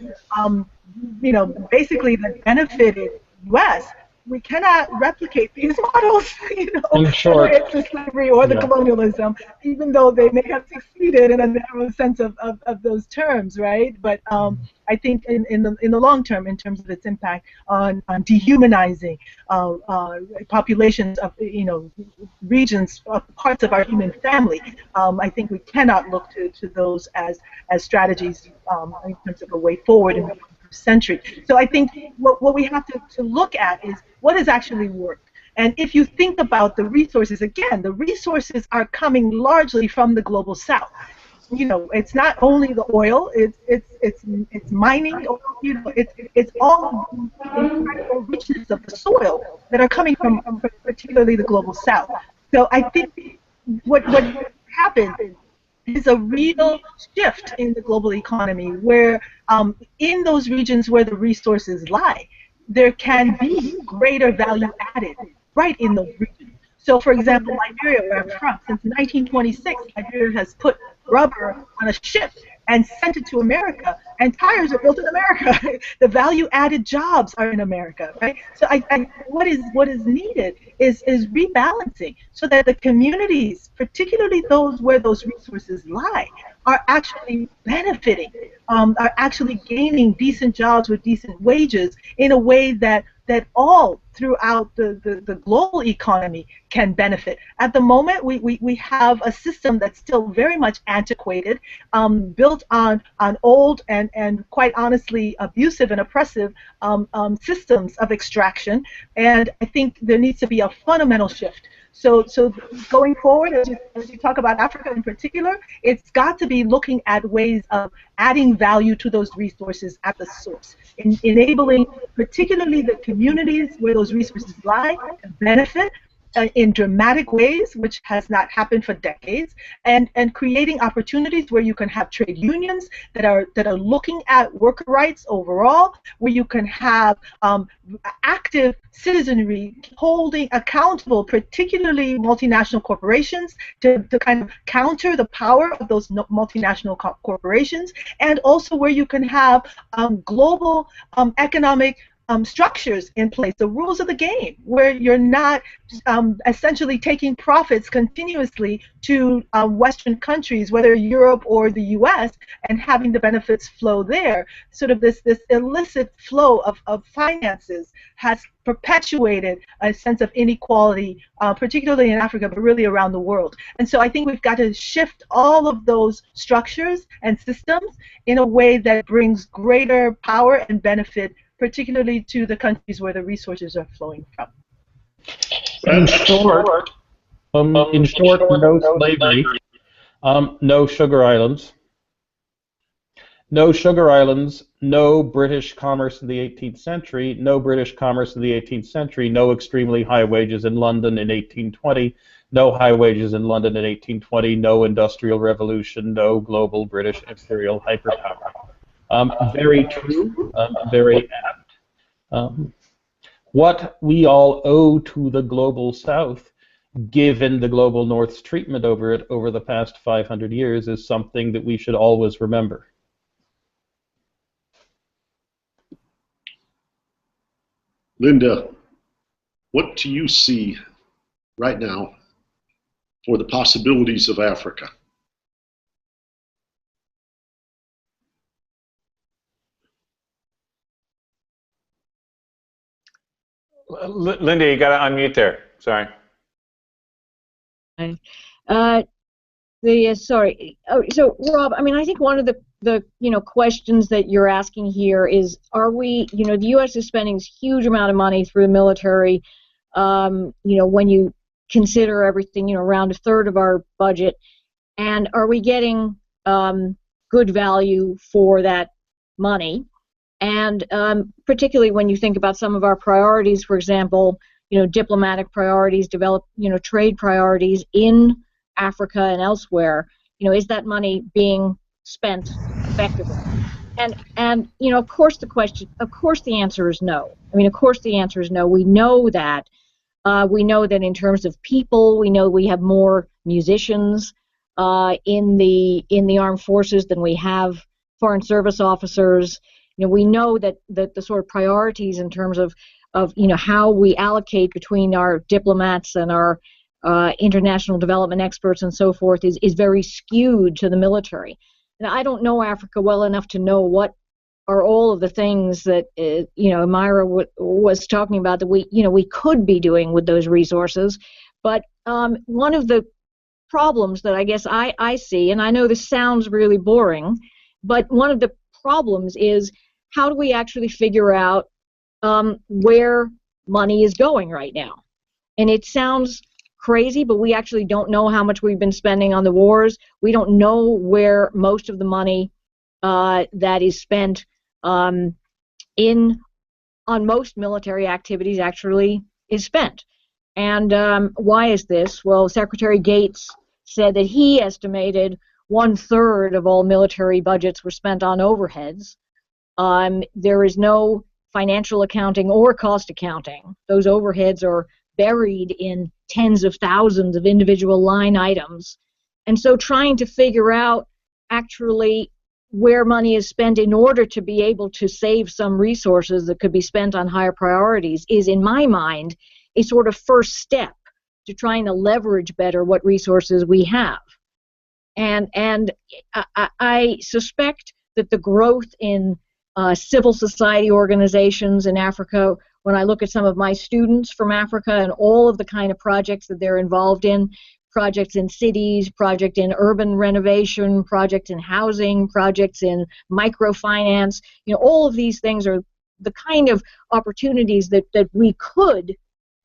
Speaker 5: basically that benefited U.S. we cannot replicate these models,
Speaker 4: In
Speaker 5: whether
Speaker 4: short,
Speaker 5: it's the slavery or the
Speaker 4: yeah.
Speaker 5: colonialism, even though they may have succeeded in a narrow sense of those terms, right? But I think in the long term, in terms of its impact on dehumanizing populations of regions, parts of our human family, I think we cannot look to those as strategies in terms of a way forward in the 21st century. So I think what we have to look at is what has actually worked. And if you think about the resources, again, the resources are coming largely from the global south. It's not only the oil, it's mining, it's all of the incredible richness of the soil that are coming from particularly the global south. So I think what happened is a real shift in the global economy where in those regions where the resources lie, there can be greater value added right in those regions. So, for example, Liberia, where I'm from, since 1926, Liberia has put rubber on a ship and sent it to America, and tires are built in America. The value-added jobs are in America, right? So, what is needed is rebalancing so that the communities, particularly those where those resources lie, are actually benefiting, are actually gaining decent jobs with decent wages in a way that all throughout the global economy can benefit. At the moment, we have a system that's still very much antiquated, built on old and quite honestly abusive and oppressive systems of extraction, and I think there needs to be a fundamental shift. So going forward, as you talk about Africa in particular, it's got to be looking at ways of adding value to those resources at the source, enabling particularly the communities where those resources lie to benefit in dramatic ways, which has not happened for decades, and creating opportunities where you can have trade unions that are looking at worker rights overall, where you can have active citizenry holding accountable, particularly multinational corporations, to kind of counter the power of those multinational corporations, and also where you can have global economic structures in place, the rules of the game, where you're not essentially taking profits continuously to Western countries, whether Europe or the U.S., and having the benefits flow there. Sort of this illicit flow of finances has perpetuated a sense of inequality, particularly in Africa, but really around the world. And so I think we've got to shift all of those structures and systems in a way that brings greater power and benefit, particularly to the countries where the resources are flowing from.
Speaker 4: In short, no slavery, no sugar islands. No sugar islands, no British commerce in the 18th century, no British commerce in the 18th century, no extremely high wages in London in 1820, no high wages in London in 1820, no industrial revolution, no global British imperial hyperpower. Very true, very apt. What we all owe to the global South, given the global North's treatment over it over the past 500 years, is something that we should always remember.
Speaker 6: Linda, what do you see right now for the possibilities of Africa?
Speaker 1: Linda, you got to unmute there. Sorry.
Speaker 3: Sorry. Oh, so Rob, I mean, I think one of the questions that you're asking here is, are we, the U.S. is spending a huge amount of money through the military. When you consider everything, around a third of our budget, and are we getting good value for that money? And particularly when you think about some of our priorities, for example, diplomatic priorities, trade priorities in Africa and elsewhere, is that money being spent effectively? And of course the answer is no. I mean, of course the answer is no. We know that. We know that in terms of people, we know we have more musicians in the armed forces than we have foreign service officers. We know that the sort of priorities in terms of how we allocate between our diplomats and our international development experts and so forth is very skewed to the military. And I don't know Africa well enough to know what are all of the things that Emira was talking about that we could be doing with those resources. But one of the problems that I guess I see, and I know this sounds really boring, but one of the problems is how do we actually figure out where money is going right now? And it sounds crazy, but we actually don't know how much we've been spending on the wars. We don't know where most of the money that is spent on most military activities actually is spent. And why is this? Well, Secretary Gates said that he estimated 1/3 of all military budgets were spent on overheads. There is no financial accounting or cost accounting. Those overheads are buried in tens of thousands of individual line items. And so trying to figure out actually where money is spent in order to be able to save some resources that could be spent on higher priorities is, in my mind, a sort of first step to trying to leverage better what resources we have. And I suspect that the growth in civil society organizations in Africa, when I look at some of my students from Africa and all of the kind of projects that they're involved in, projects in cities, projects in urban renovation, projects in housing, projects in microfinance, all of these things are the kind of opportunities that we could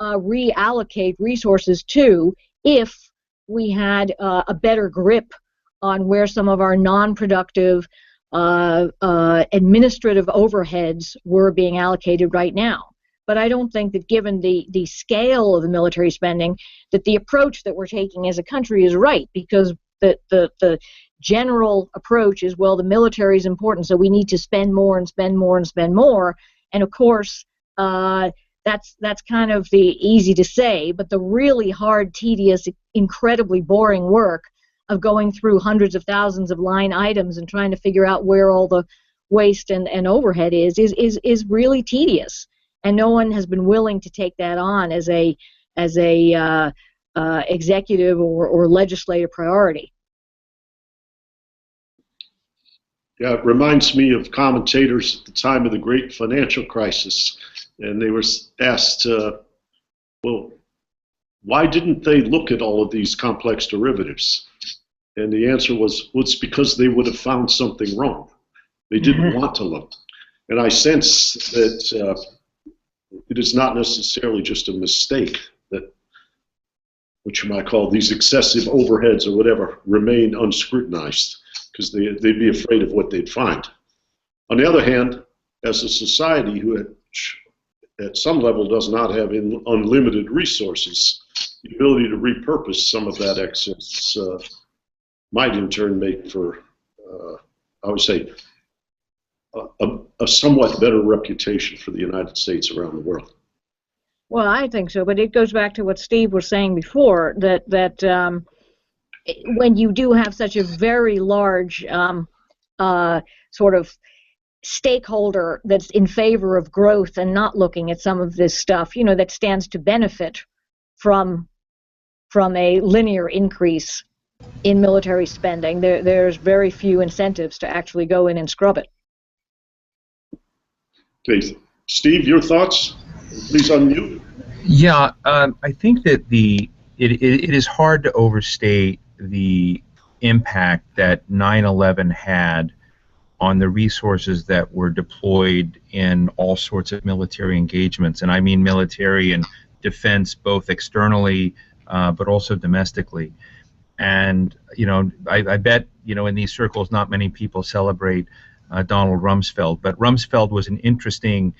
Speaker 3: reallocate resources to if we had a better grip on where some of our non-productive administrative overheads were being allocated right now. But I don't think that given the scale of the military spending, that the approach that we're taking as a country is right, because the general approach is, well, the military is important, so we need to spend more and spend more and spend more. And of course, that's kind of the easy to say, but the really hard, tedious, incredibly boring work of going through hundreds of thousands of line items and trying to figure out where all the waste and overhead is really tedious. And no one has been willing to take that on as a executive or legislative priority.
Speaker 6: Yeah, it reminds me of commentators at the time of the great financial crisis, and they were asked, well, why didn't they look at all of these complex derivatives? And the answer was, well, it's because they would have found something wrong. They didn't want to look. And I sense that it is not necessarily just a mistake that what you might call these excessive overheads or whatever remain unscrutinized, because they'd be afraid of what they'd find. On the other hand, as a society who at some level does not have unlimited resources, the ability to repurpose some of that excess might in turn make for, I would say, a somewhat better reputation for the United States around the world.
Speaker 3: Well, I think so, but it goes back to what Steve was saying before, that when you do have such a very large sort of stakeholder that's in favor of growth and not looking at some of this stuff, that stands to benefit from a linear increase in military spending, there's very few incentives to actually go in and scrub it.
Speaker 6: Okay, Steve, your thoughts? Please unmute.
Speaker 2: Yeah, I think that it is hard to overstate the impact that 9/11 had on the resources that were deployed in all sorts of military engagements, and I mean military and defense, both externally but also domestically. And I bet in these circles not many people celebrate Donald Rumsfeld, but Rumsfeld was an interesting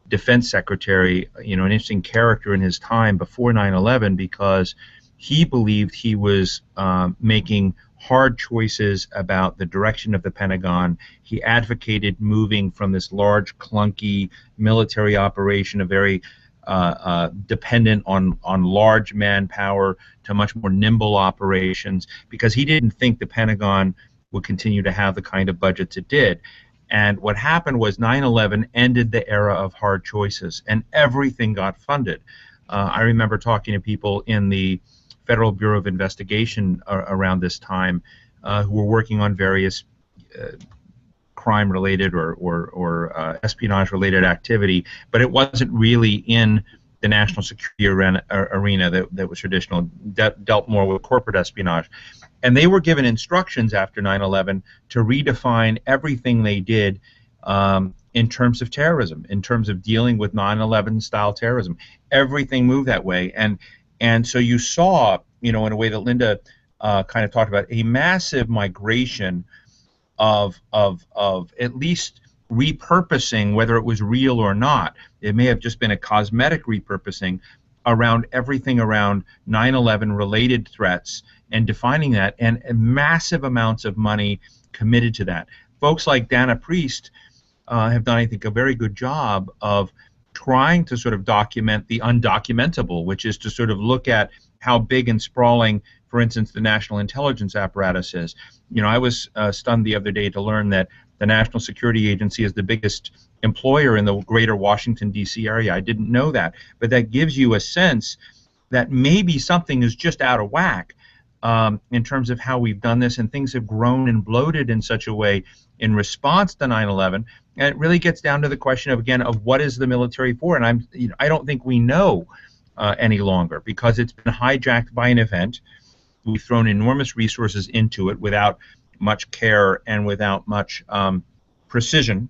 Speaker 2: defense secretary, an interesting character in his time before 9/11, because he believed he was making hard choices about the direction of the Pentagon. He advocated moving from this large, clunky military operation, a very dependent on large manpower, to much more nimble operations, because he didn't think the Pentagon would continue to have the kind of budgets it did. And what happened was 9/11 ended the era of hard choices, and everything got funded. I remember talking to people in the Federal Bureau of Investigation around this time who were working on various crime-related or espionage-related activity, but it wasn't really in the national security arena that was traditional, dealt more with corporate espionage. And they were given instructions after 9/11 to redefine everything they did in terms of terrorism, in terms of dealing with 9/11 style terrorism. Everything moved that way, and so you saw, in a way that Linda kind of talked about, a massive migration of at least repurposing, whether it was real or not. It may have just been a cosmetic repurposing around everything around 9/11 related threats and defining that, and massive amounts of money committed to that. Folks like Dana Priest have done, I think, a very good job of trying to sort of document the undocumentable, which is to sort of look at how big and sprawling, for instance, the national intelligence apparatus is. I was stunned the other day to learn that the National Security Agency is the biggest employer in the greater Washington, D.C. area. I didn't know that, but that gives you a sense that maybe something is just out of whack in terms of how we've done this, and things have grown and bloated in such a way in response to 9/11. And it really gets down to the question of what is the military for? And I don't think we know any longer, because it's been hijacked by an event. We've thrown enormous resources into it without much care and without much precision.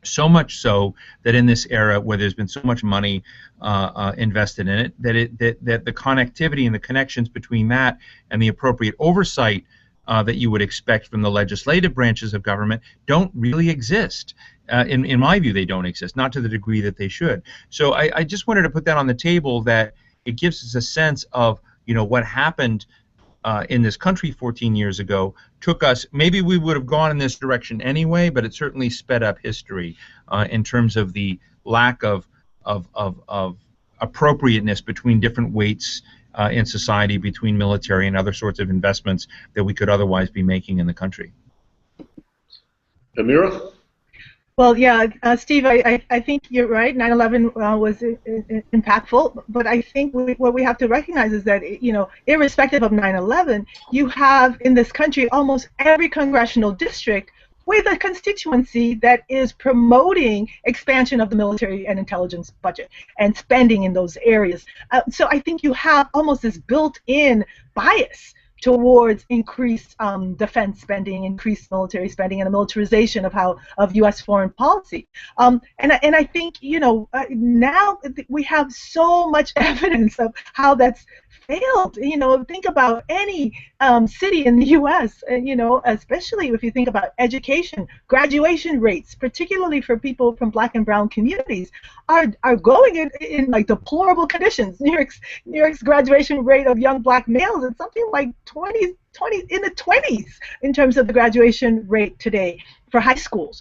Speaker 2: So much so that in this era, where there's been so much money invested in it, that the connectivity and the connections between that and the appropriate oversight that you would expect from the legislative branches of government don't really exist. In my view, they don't exist, not to the degree that they should. So I just wanted to put that on the table, that it gives us a sense of what happened in this country 14 years ago. Took us, maybe we would have gone in this direction anyway, but it certainly sped up history in terms of the lack of appropriateness between different weights in society, between military and other sorts of investments that we could otherwise be making in the country.
Speaker 6: Emira?
Speaker 5: Well, yeah, Steve, I think you're right. 9/11 was impactful, but I think what we have to recognize is that, irrespective of 9/11, you have in this country almost every congressional district with a constituency that is promoting expansion of the military and intelligence budget and spending in those areas. So I think you have almost this built-in bias towards increased defense spending, increased military spending, and a militarization of U.S. foreign policy. And I think now we have so much evidence of how that's failed. Think about any city in the U.S. Especially if you think about education, graduation rates, particularly for people from Black and Brown communities, are going in like deplorable conditions. New York's graduation rate of young Black males is something like 20 in the 20s in terms of the graduation rate today for high schools.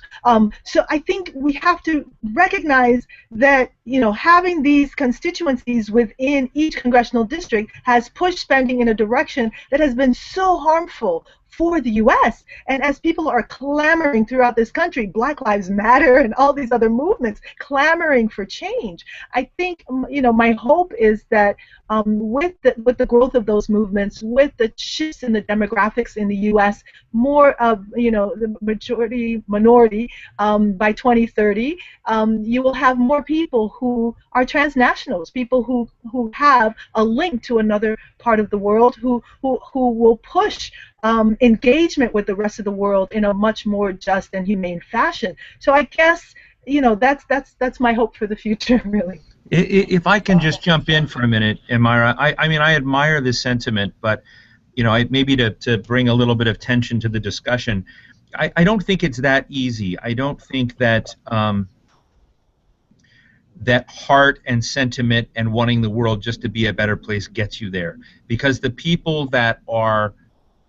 Speaker 5: So I think we have to recognize that having these constituencies within each congressional district has pushed spending in a direction that has been so harmful for the U.S. And as people are clamoring throughout this country, Black Lives Matter and all these other movements clamoring for change, I think my hope is that with the growth of those movements, with the shifts in the demographics in the U.S., more of the majority minority by 2030, you will have more people who are transnationals, people who have a link to another part of the world, who will push engagement with the rest of the world in a much more just and humane fashion. So I guess that's my hope for the future, really.
Speaker 2: If I can just jump in for a minute, Emira, I admire this sentiment, but maybe to bring a little bit of tension to the discussion, I don't think it's that easy. I don't think that that heart and sentiment and wanting the world just to be a better place gets you there, because the people that are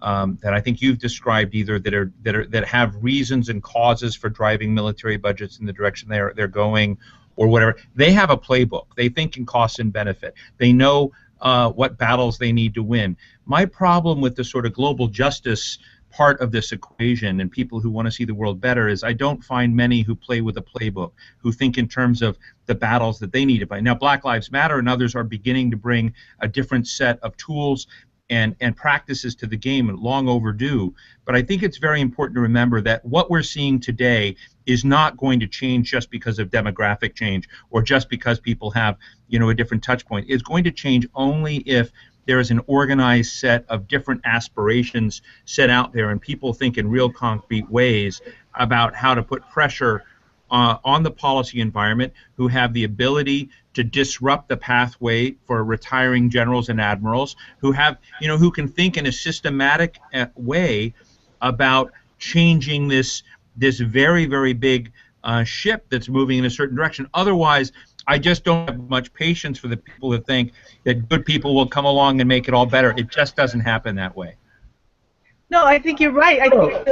Speaker 2: that I think you've described, either that have reasons and causes for driving military budgets in the direction they're going, or whatever, they have a playbook. They think in cost and benefit. They know what battles they need to win. My problem with the sort of global justice part of this equation and people who want to see the world better is I don't find many who play with a playbook, who think in terms of the battles that they need to fight. Now, Black Lives Matter and others are beginning to bring a different set of tools and practices to the game, long overdue. But I think it's very important to remember that what we're seeing today is not going to change just because of demographic change or just because people have, a different touch point. It's going to change only if there is an organized set of different aspirations set out there and people think in real concrete ways about how to put pressure on the policy environment, who have the ability to disrupt the pathway for retiring generals and admirals, who have, who can think in a systematic way about changing this very, very big ship that's moving in a certain direction. Otherwise, I just don't have much patience for the people who think that good people will come along and make it all better. It just doesn't happen that way.
Speaker 5: No, I think you're right. I think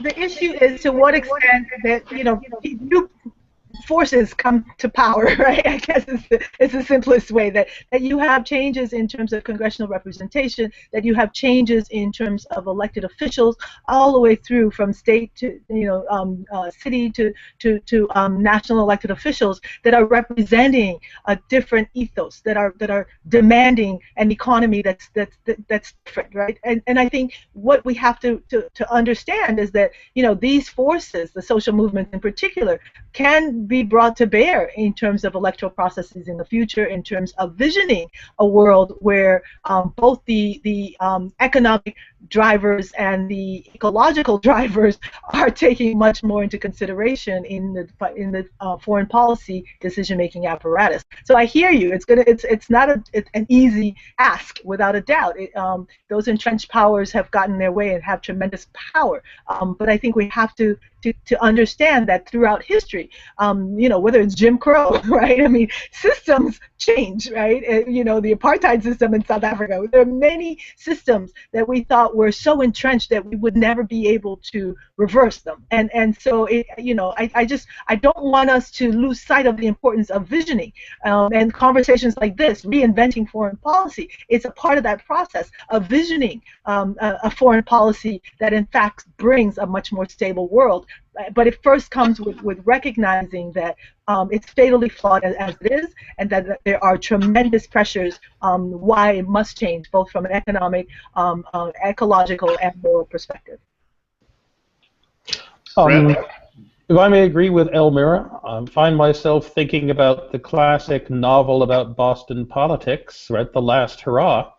Speaker 5: the issue is to what extent that, new forces come to power, right? I guess it's the simplest way, that you have changes in terms of congressional representation, that you have changes in terms of elected officials, all the way through from state to city to national elected officials that are representing a different ethos, that are demanding an economy that's different, right? And I think what we have to understand is that these forces, the social movements in particular, can be brought to bear in terms of electoral processes in the future, in terms of visioning a world where both the economic drivers and the ecological drivers are taking much more into consideration in the foreign policy decision-making apparatus. So I hear you. It's not an easy ask, without a doubt. Those entrenched powers have gotten their way and have tremendous power. But I think we have to understand that throughout history, whether it's Jim Crow, right? I mean, systems change, right? The apartheid system in South Africa. There are many systems that we thought were so entrenched that we would never be able to reverse them. And so I don't want us to lose sight of the importance of visioning, and conversations like this, reinventing foreign policy. It's a part of that process of visioning a foreign policy that in fact brings a much more stable world. But it first comes with recognizing that it's fatally flawed as it is, and that there are tremendous pressures why it must change, both from an economic, ecological, and moral perspective.
Speaker 4: If I may agree with Emira, I find myself thinking about the classic novel about Boston politics, right, The Last Hurrah,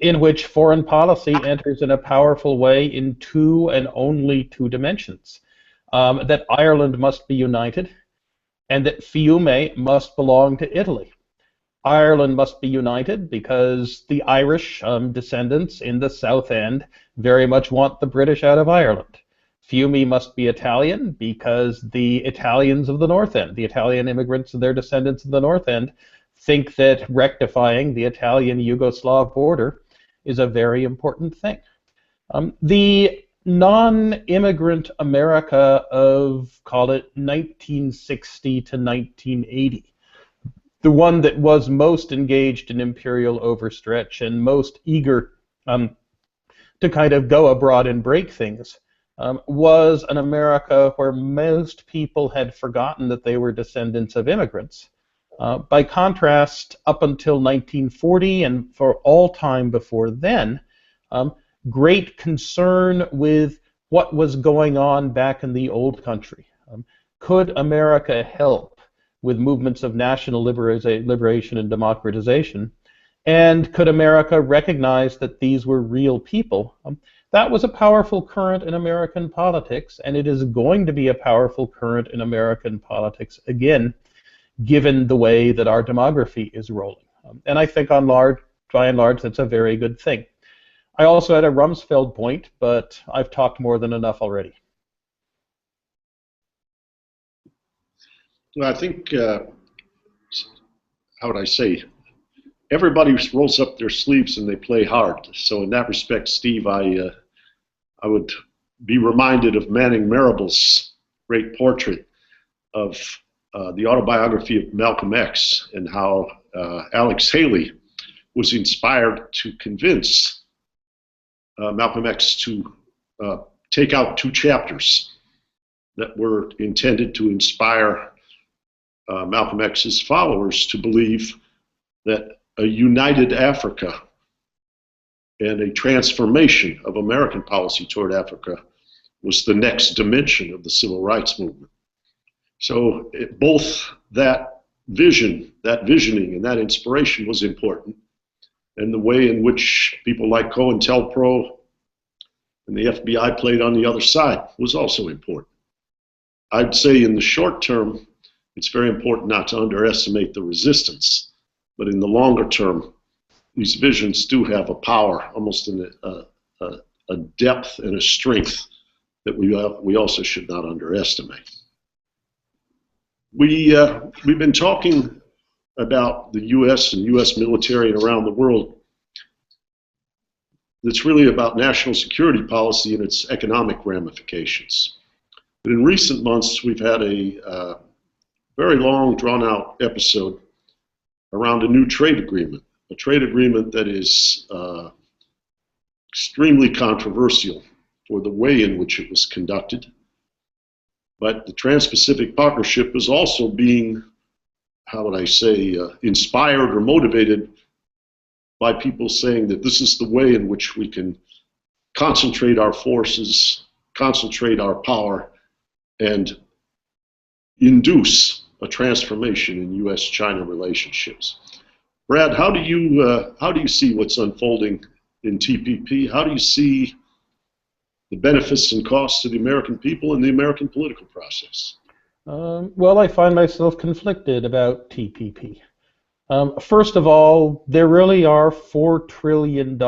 Speaker 4: in which foreign policy enters in a powerful way in two and only two dimensions. That Ireland must be united, and that Fiume must belong to Italy. Ireland must be united because the Irish descendants in the South End very much want the British out of Ireland. Fiume must be Italian because the Italians of the North End, the Italian immigrants and their descendants of the North End, think that rectifying the Italian-Yugoslav border is a very important thing. The non-immigrant America of, call it, 1960 to 1980, the one that was most engaged in imperial overstretch and most eager to kind of go abroad and break things, was an America where most people had forgotten that they were descendants of immigrants. By contrast, up until 1940 and for all time before then, great concern with what was going on back in the old country. Could America help with movements of national liberation and democratization? And could America recognize that these were real people? That was a powerful current in American politics, and it is going to be a powerful current in American politics again, given the way that our demography is rolling. And I think by and large, that's a very good thing. I also had a Rumsfeld point, but I've talked more than enough already.
Speaker 6: Well, I think, how would I say, everybody rolls up their sleeves and they play hard. So in that respect, Steve, I would be reminded of Manning Marable's great portrait of the autobiography of Malcolm X, and how Alex Haley was inspired to convince Malcolm X to take out two chapters that were intended to inspire Malcolm X's followers to believe that a united Africa and a transformation of American policy toward Africa was the next dimension of the civil rights movement. So both that vision, that visioning, and that inspiration was important, and the way in which people like COINTELPRO and the FBI played on the other side was also important. I'd say in the short term, it's very important not to underestimate the resistance, but in the longer term, these visions do have a power, almost a depth and a strength that we also should not underestimate. We've been talking about the U.S. and U.S. military and around the world. It's really about national security policy and its economic ramifications. But in recent months, we've had a very long, drawn-out episode around a new trade agreement, a trade agreement that is extremely controversial for the way in which it was conducted. But the Trans-Pacific Partnership is also being, how would I say, inspired or motivated by people saying that this is the way in which we can concentrate our forces, concentrate our power, and induce a transformation in U.S.-China relationships. Brad, how do you see what's unfolding in TPP? How do you see the benefits and costs to the American people and the American political process?
Speaker 4: Well, I find myself conflicted about TPP. First of all, there really are $4 trillion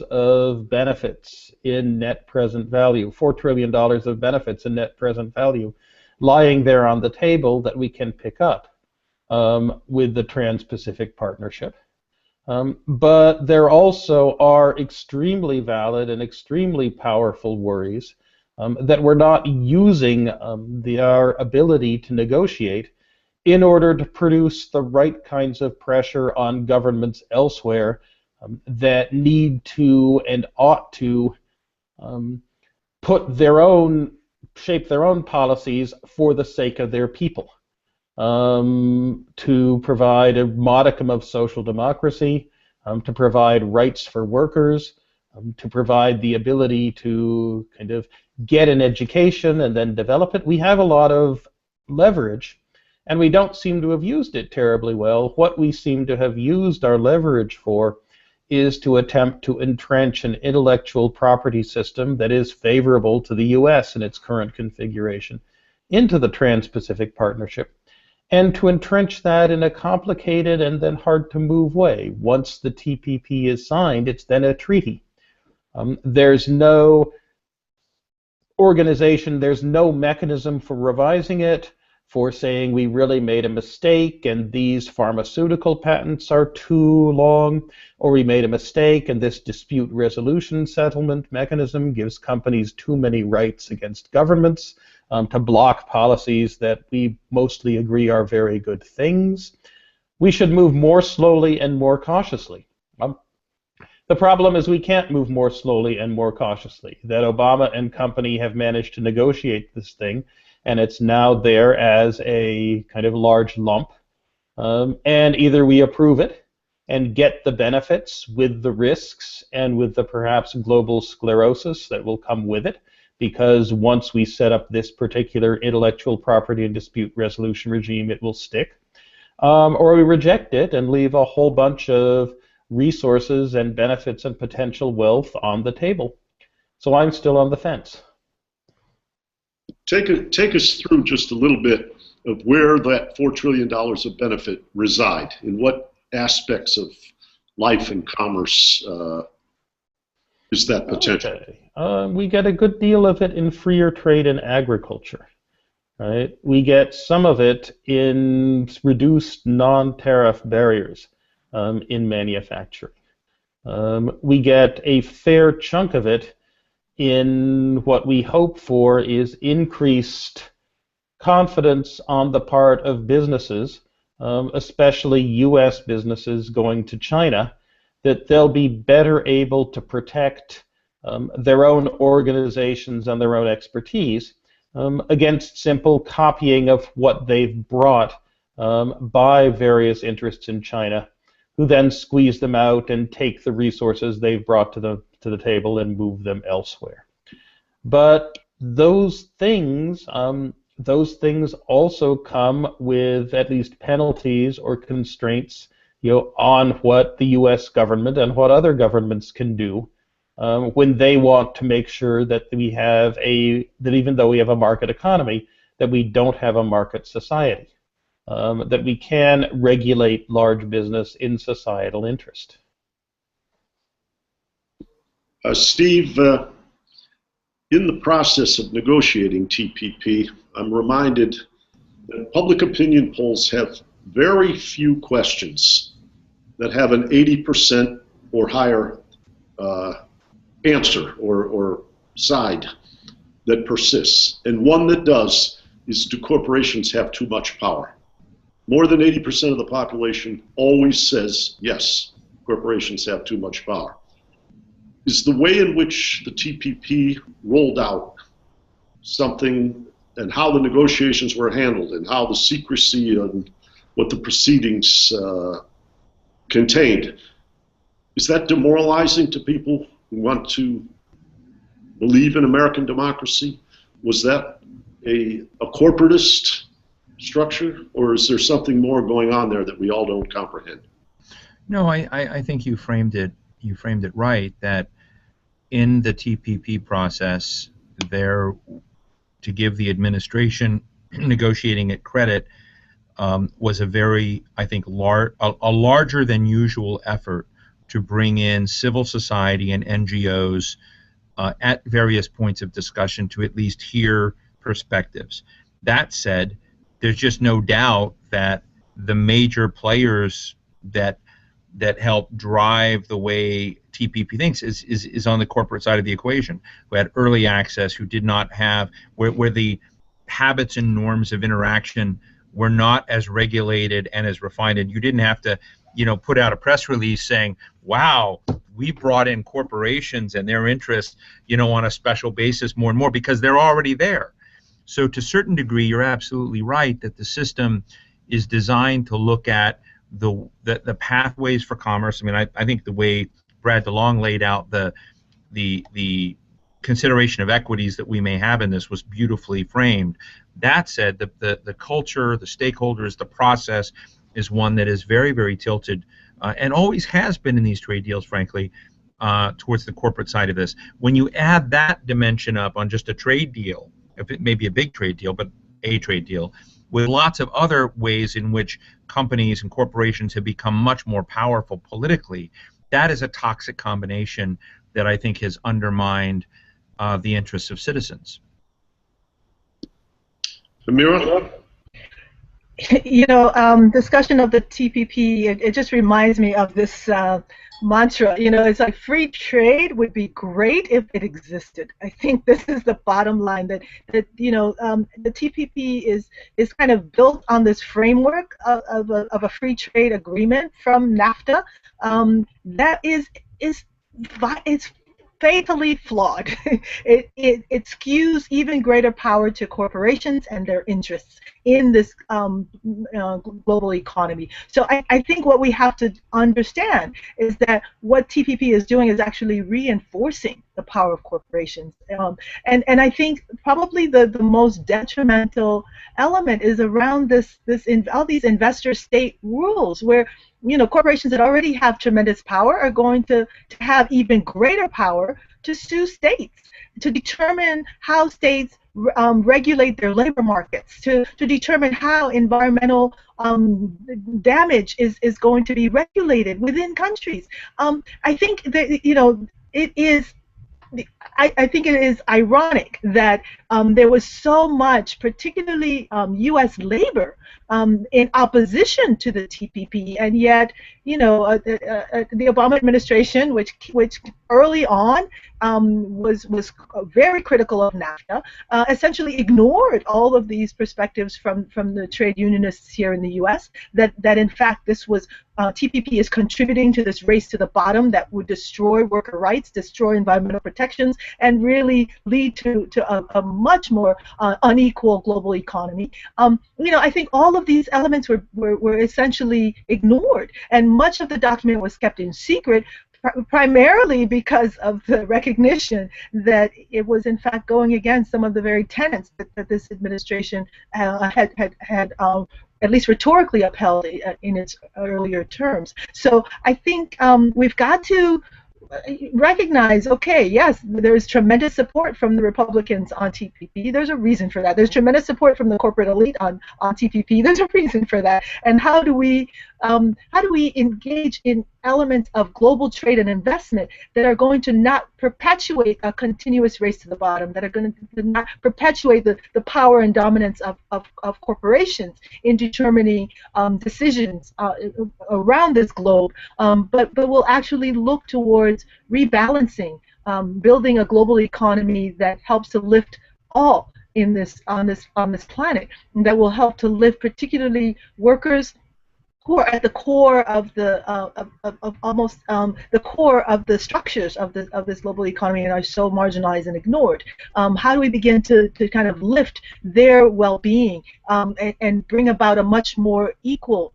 Speaker 4: of benefits in net present value, $4 trillion of benefits in net present value lying there on the table that we can pick up with the Trans-Pacific Partnership. But there also are extremely valid and extremely powerful worries that we're not using our ability to negotiate in order to produce the right kinds of pressure on governments elsewhere that need to and ought to shape their own policies for the sake of their people, to provide a modicum of social democracy, to provide rights for workers, to provide the ability to kind of get an education and then develop it. We have a lot of leverage, and we don't seem to have used it terribly well. What we seem to have used our leverage for is to attempt to entrench an intellectual property system that is favorable to the U.S. in its current configuration into the Trans-Pacific Partnership, and to entrench that in a complicated and then hard-to-move way. Once the TPP is signed, it's then a treaty. There's no organization, there's no mechanism for revising it, for saying we really made a mistake and these pharmaceutical patents are too long, or we made a mistake and this dispute resolution settlement mechanism gives companies too many rights against governments to block policies that we mostly agree are very good things. We should move more slowly and more cautiously. The problem is we can't move more slowly and more cautiously. That Obama and company have managed to negotiate this thing, and it's now there as a kind of large lump. And either we approve it and get the benefits with the risks and with the perhaps global sclerosis that will come with it, because once we set up this particular intellectual property and dispute resolution regime, it will stick. Or we reject it and leave a whole bunch of resources and benefits and potential wealth on the table. So I'm still on the fence.
Speaker 6: Take us through just a little bit of where that $4 trillion of benefit reside, in what aspects of life and commerce is that potential?
Speaker 4: Okay. We get a good deal of it in freer trade and agriculture. Right? We get some of it in reduced non-tariff barriers in manufacturing. We get a fair chunk of it in what we hope for is increased confidence on the part of businesses, especially U.S. businesses going to China, that they'll be better able to protect their own organizations and their own expertise against simple copying of what they've brought by various interests in China, who then squeeze them out and take the resources they've brought to the table and move them elsewhere. But those things also come with at least penalties or constraints, on what the U.S. government and what other governments can do when they want to make sure that that even though we have a market economy, that we don't have a market society, that we can regulate large business in societal interest.
Speaker 6: Steve, in the process of negotiating TPP, I'm reminded that public opinion polls have very few questions that have an 80% or higher answer or side that persists. And one that does is, do corporations have too much power? More than 80% of the population always says, yes, corporations have too much power. Is the way in which the TPP rolled out something, and how the negotiations were handled, and how the secrecy and what the proceedings contained, is that demoralizing to people who want to believe in American democracy? Was that a corporatist structure, or is there something more going on there that we all don't comprehend?
Speaker 2: No, I think you framed it right, that in the TPP process, there, to give the administration negotiating it credit, was a very, I think, a larger than usual effort to bring in civil society and NGOs at various points of discussion to at least hear perspectives. That said, there's just no doubt that the major players that help drive the way TPP thinks is on the corporate side of the equation, who had early access, who did not have, where the habits and norms of interaction were not as regulated and as refined, and you didn't have to, put out a press release saying, wow, we brought in corporations and their interests, on a special basis more and more, because they're already there. So to a certain degree, you're absolutely right that the system is designed to look at the pathways for commerce. I mean, I think the way Brad DeLong laid out the consideration of equities that we may have in this was beautifully framed. That said, the culture, the stakeholders, the process is one that is very, very tilted and always has been in these trade deals, frankly, towards the corporate side of this. When you add that dimension up on just a trade deal, if it may be a big trade deal, but a trade deal, with lots of other ways in which companies and corporations have become much more powerful politically, that is a toxic combination that I think has undermined the interests of citizens.
Speaker 6: Emira?
Speaker 5: Discussion of the TPP, it just reminds me of this mantra. It's like free trade would be great if it existed. I think this is the bottom line, that the TPP is kind of built on this framework of a free trade agreement from NAFTA that is fatally flawed. It skews even greater power to corporations and their interests in this global economy. So I think what we have to understand is that what TPP is doing is actually reinforcing the power of corporations. And I think probably the most detrimental element is around all these investor-state rules, where corporations that already have tremendous power are going to have even greater power to sue states, to determine how states regulate their labor markets, to determine how environmental damage is going to be regulated within countries. I think that I think it is ironic that there was so much, particularly U.S. labor, in opposition to the TPP, and yet, the Obama administration, which early on was very critical of NAFTA, essentially ignored all of these perspectives from the trade unionists here in the U.S. that in fact this was TPP is contributing to this race to the bottom that would destroy worker rights, destroy environmental protections, and really lead to a much more unequal global economy. I think all of these elements were essentially ignored, and much of the document was kept in secret, primarily because of the recognition that it was in fact going against some of the very tenets that this administration had at least rhetorically upheld in its earlier terms. So I think we've got to recognize, okay, yes, there's tremendous support from the Republicans on TPP. There's a reason for that. There's tremendous support from the corporate elite on TPP. There's a reason for that. And how do we engage in elements of global trade and investment that are going to not perpetuate a continuous race to the bottom, that are going to not perpetuate the power and dominance of corporations in determining decisions around this globe, but will actually look towards rebalancing, building a global economy that helps to lift all in on this planet, and that will help to lift particularly workers who are at the core of the the core of the structures of this global economy and are so marginalized and ignored. How do we begin to kind of lift their well-being and bring about a much more equal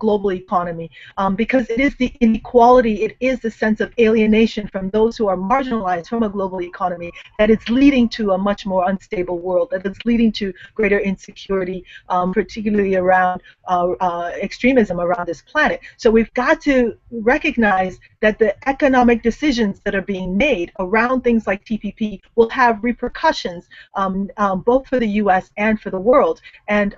Speaker 5: global economy, because it is the inequality, it is the sense of alienation from those who are marginalized from a global economy that is leading to a much more unstable world, that is leading to greater insecurity, particularly around extremism around this planet. So we've got to recognize that the economic decisions that are being made around things like TPP will have repercussions both for the U.S. and for the world, and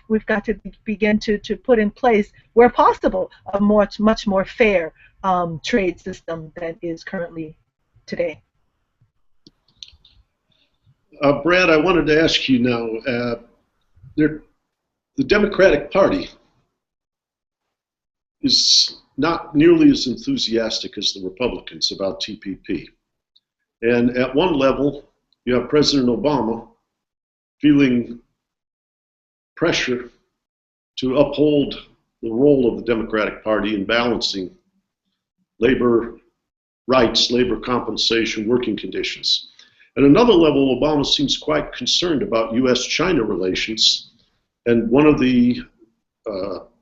Speaker 5: we've got to begin to put in place, where possible, a much more fair trade system than is currently today.
Speaker 6: Brad, I wanted to ask you now, the Democratic Party is not nearly as enthusiastic as the Republicans about TPP. And at one level, you have President Obama feeling pressure to uphold the role of the Democratic Party in balancing labor rights, labor compensation, working conditions. At another level, Obama seems quite concerned about U.S.-China relations, and one of the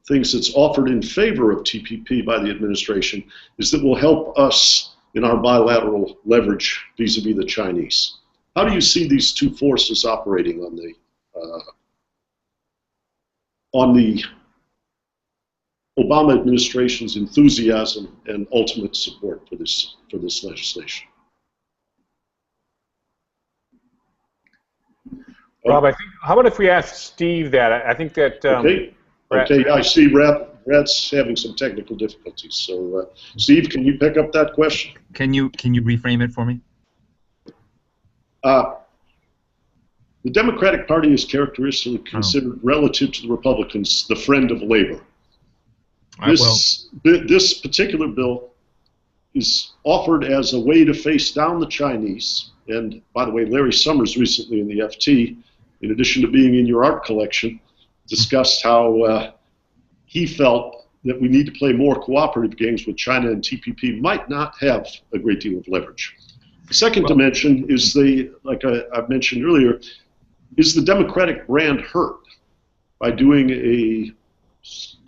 Speaker 6: things that's offered in favor of TPP by the administration is that will help us in our bilateral leverage vis-a-vis the Chinese. How do you see these two forces operating on the Obama administration's enthusiasm and ultimate support for this legislation?
Speaker 1: Rob, I think, how about if we ask Steve that? I think that.
Speaker 6: Okay. I see Brad's having some technical difficulties. So, Steve, can you pick up that question?
Speaker 7: Can you reframe it for me?
Speaker 6: The Democratic Party is characteristically considered, relative to the Republicans, the friend of labor. This particular bill is offered as a way to face down the Chinese. And by the way, Larry Summers recently in the FT, in addition to being in your art collection, discussed how he felt that we need to play more cooperative games with China, and TPP might not have a great deal of leverage. The second dimension is like I mentioned earlier, is the Democratic brand hurt by doing a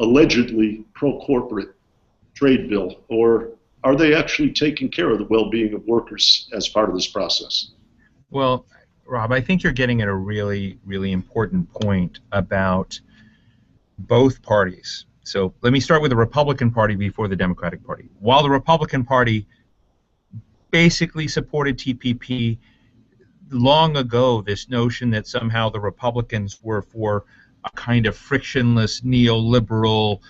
Speaker 6: allegedly pro-corporate trade bill, or are they actually taking care of the well-being of workers as part of this process?
Speaker 7: Well, Rob, I think you're getting at a really, really important point about both parties. So let me start with the Republican Party before the Democratic Party. While the Republican Party basically supported TPP, long ago this notion that somehow the Republicans were for a kind of frictionless neoliberal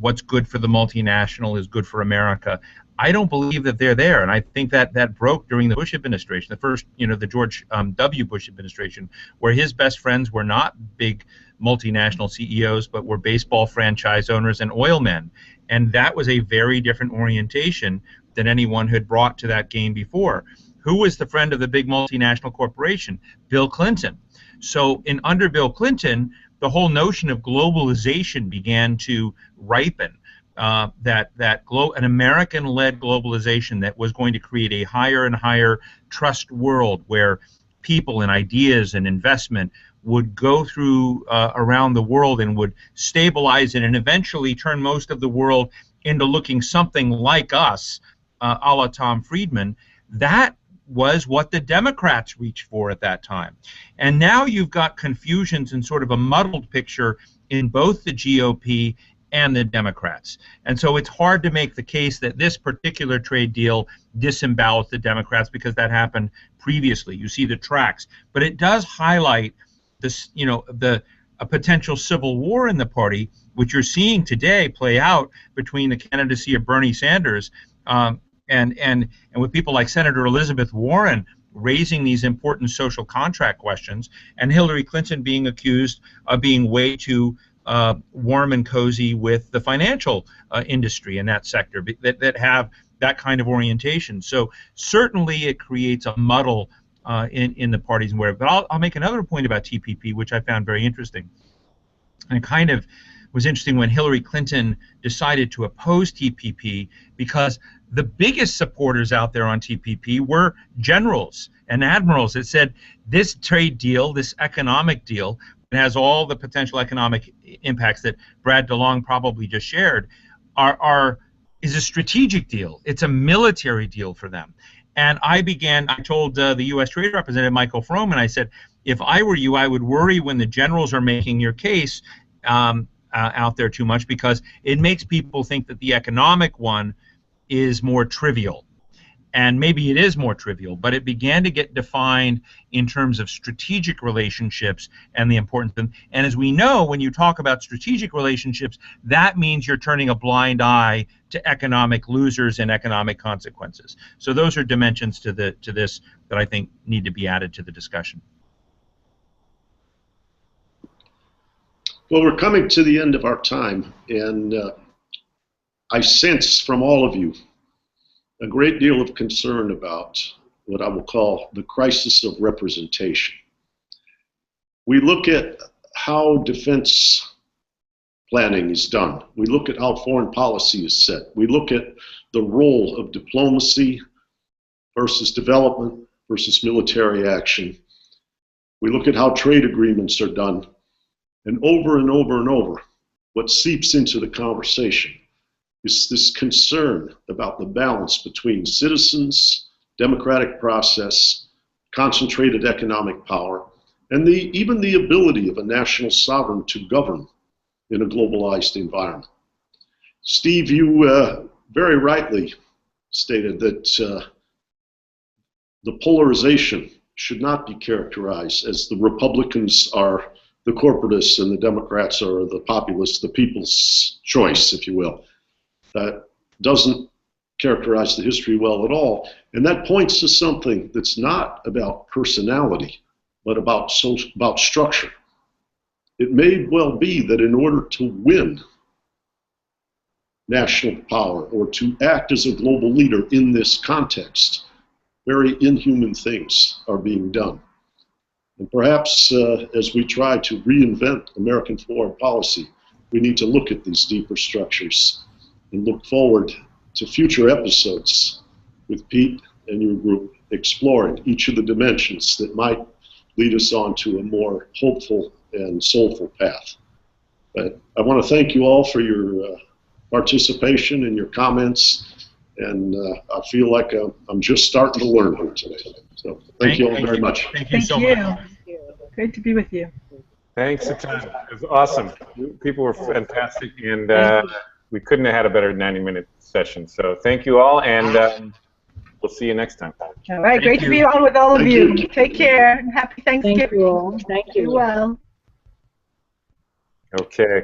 Speaker 7: what's good for the multinational is good for America. I don't believe that they're there, and I think that broke during the Bush administration, the first, the George W. Bush administration, where his best friends were not big multinational CEOs, but were baseball franchise owners and oil men, and that was a very different orientation than anyone had brought to that game before. Who was the friend of the big multinational corporation? Bill Clinton. So under Bill Clinton, the whole notion of globalization began to ripen. An American-led globalization that was going to create a higher and higher trust world where people and ideas and investment would go through around the world and would stabilize it and eventually turn most of the world into looking something like us, a la Tom Friedman. That was what the Democrats reached for at that time. And now you've got confusions and sort of a muddled picture in both the GOP and the Democrats. And so it's hard to make the case that this particular trade deal disemboweled the Democrats because that happened previously. You see the tracks. But it does highlight this, a potential civil war in the party, which you're seeing today play out between the candidacy of Bernie Sanders and with people like Senator Elizabeth Warren raising these important social contract questions, and Hillary Clinton being accused of being way too warm and cozy with the financial industry in that sector that have that kind of orientation. So certainly it creates a muddle in the parties and where. But I'll make another point about TPP, which I found very interesting. And it kind of was interesting when Hillary Clinton decided to oppose TPP, because the biggest supporters out there on TPP were generals and admirals that said this trade deal, this economic deal, it has all the potential economic impacts that Brad DeLong probably just shared, is a strategic deal. It's a military deal for them. And I told the U.S. Trade Representative Michael Froman, I said, if I were you, I would worry when the generals are making your case out there too much, because it makes people think that the economic one is more trivial. And maybe it is more trivial, but it began to get defined in terms of strategic relationships and the importance of them. And as we know, when you talk about strategic relationships, that means you're turning a blind eye to economic losers and economic consequences. So those are dimensions to this that I think need to be added to the discussion.
Speaker 6: Well, we're coming to the end of our time, and I sense from all of you a great deal of concern about what I will call the crisis of representation. We look at how defense planning is done. We look at how foreign policy is set. We look at the role of diplomacy versus development versus military action. We look at how trade agreements are done. And over and over and over, what seeps into the conversation is this concern about the balance between citizens, democratic process, concentrated economic power, and even the ability of a national sovereign to govern in a globalized environment. Steve, you very rightly stated that the polarization should not be characterized as the Republicans are the corporatists and the Democrats are the populists, the people's choice, if you will. That doesn't characterize the history well at all. And that points to something that's not about personality, but about structure. It may well be that in order to win national power or to act as a global leader in this context, very inhuman things are being done. And perhaps as we try to reinvent American foreign policy, we need to look at these deeper structures and look forward to future episodes with Pete and your group exploring each of the dimensions that might lead us on to a more hopeful and soulful path. But I want to thank you all for your participation and your comments, and I feel like I'm just starting to learn here today. So thank you all very much.
Speaker 7: Thank you so much.
Speaker 5: Great to be with you.
Speaker 1: Thanks a ton. It was awesome. People were fantastic, and we couldn't have had a better 90-minute session. So thank you all, and we'll see you next time.
Speaker 5: All right, great to be on with all of you. Take care, and happy Thanksgiving.
Speaker 3: Thank you all. Thank you.
Speaker 5: Be well.
Speaker 1: Okay.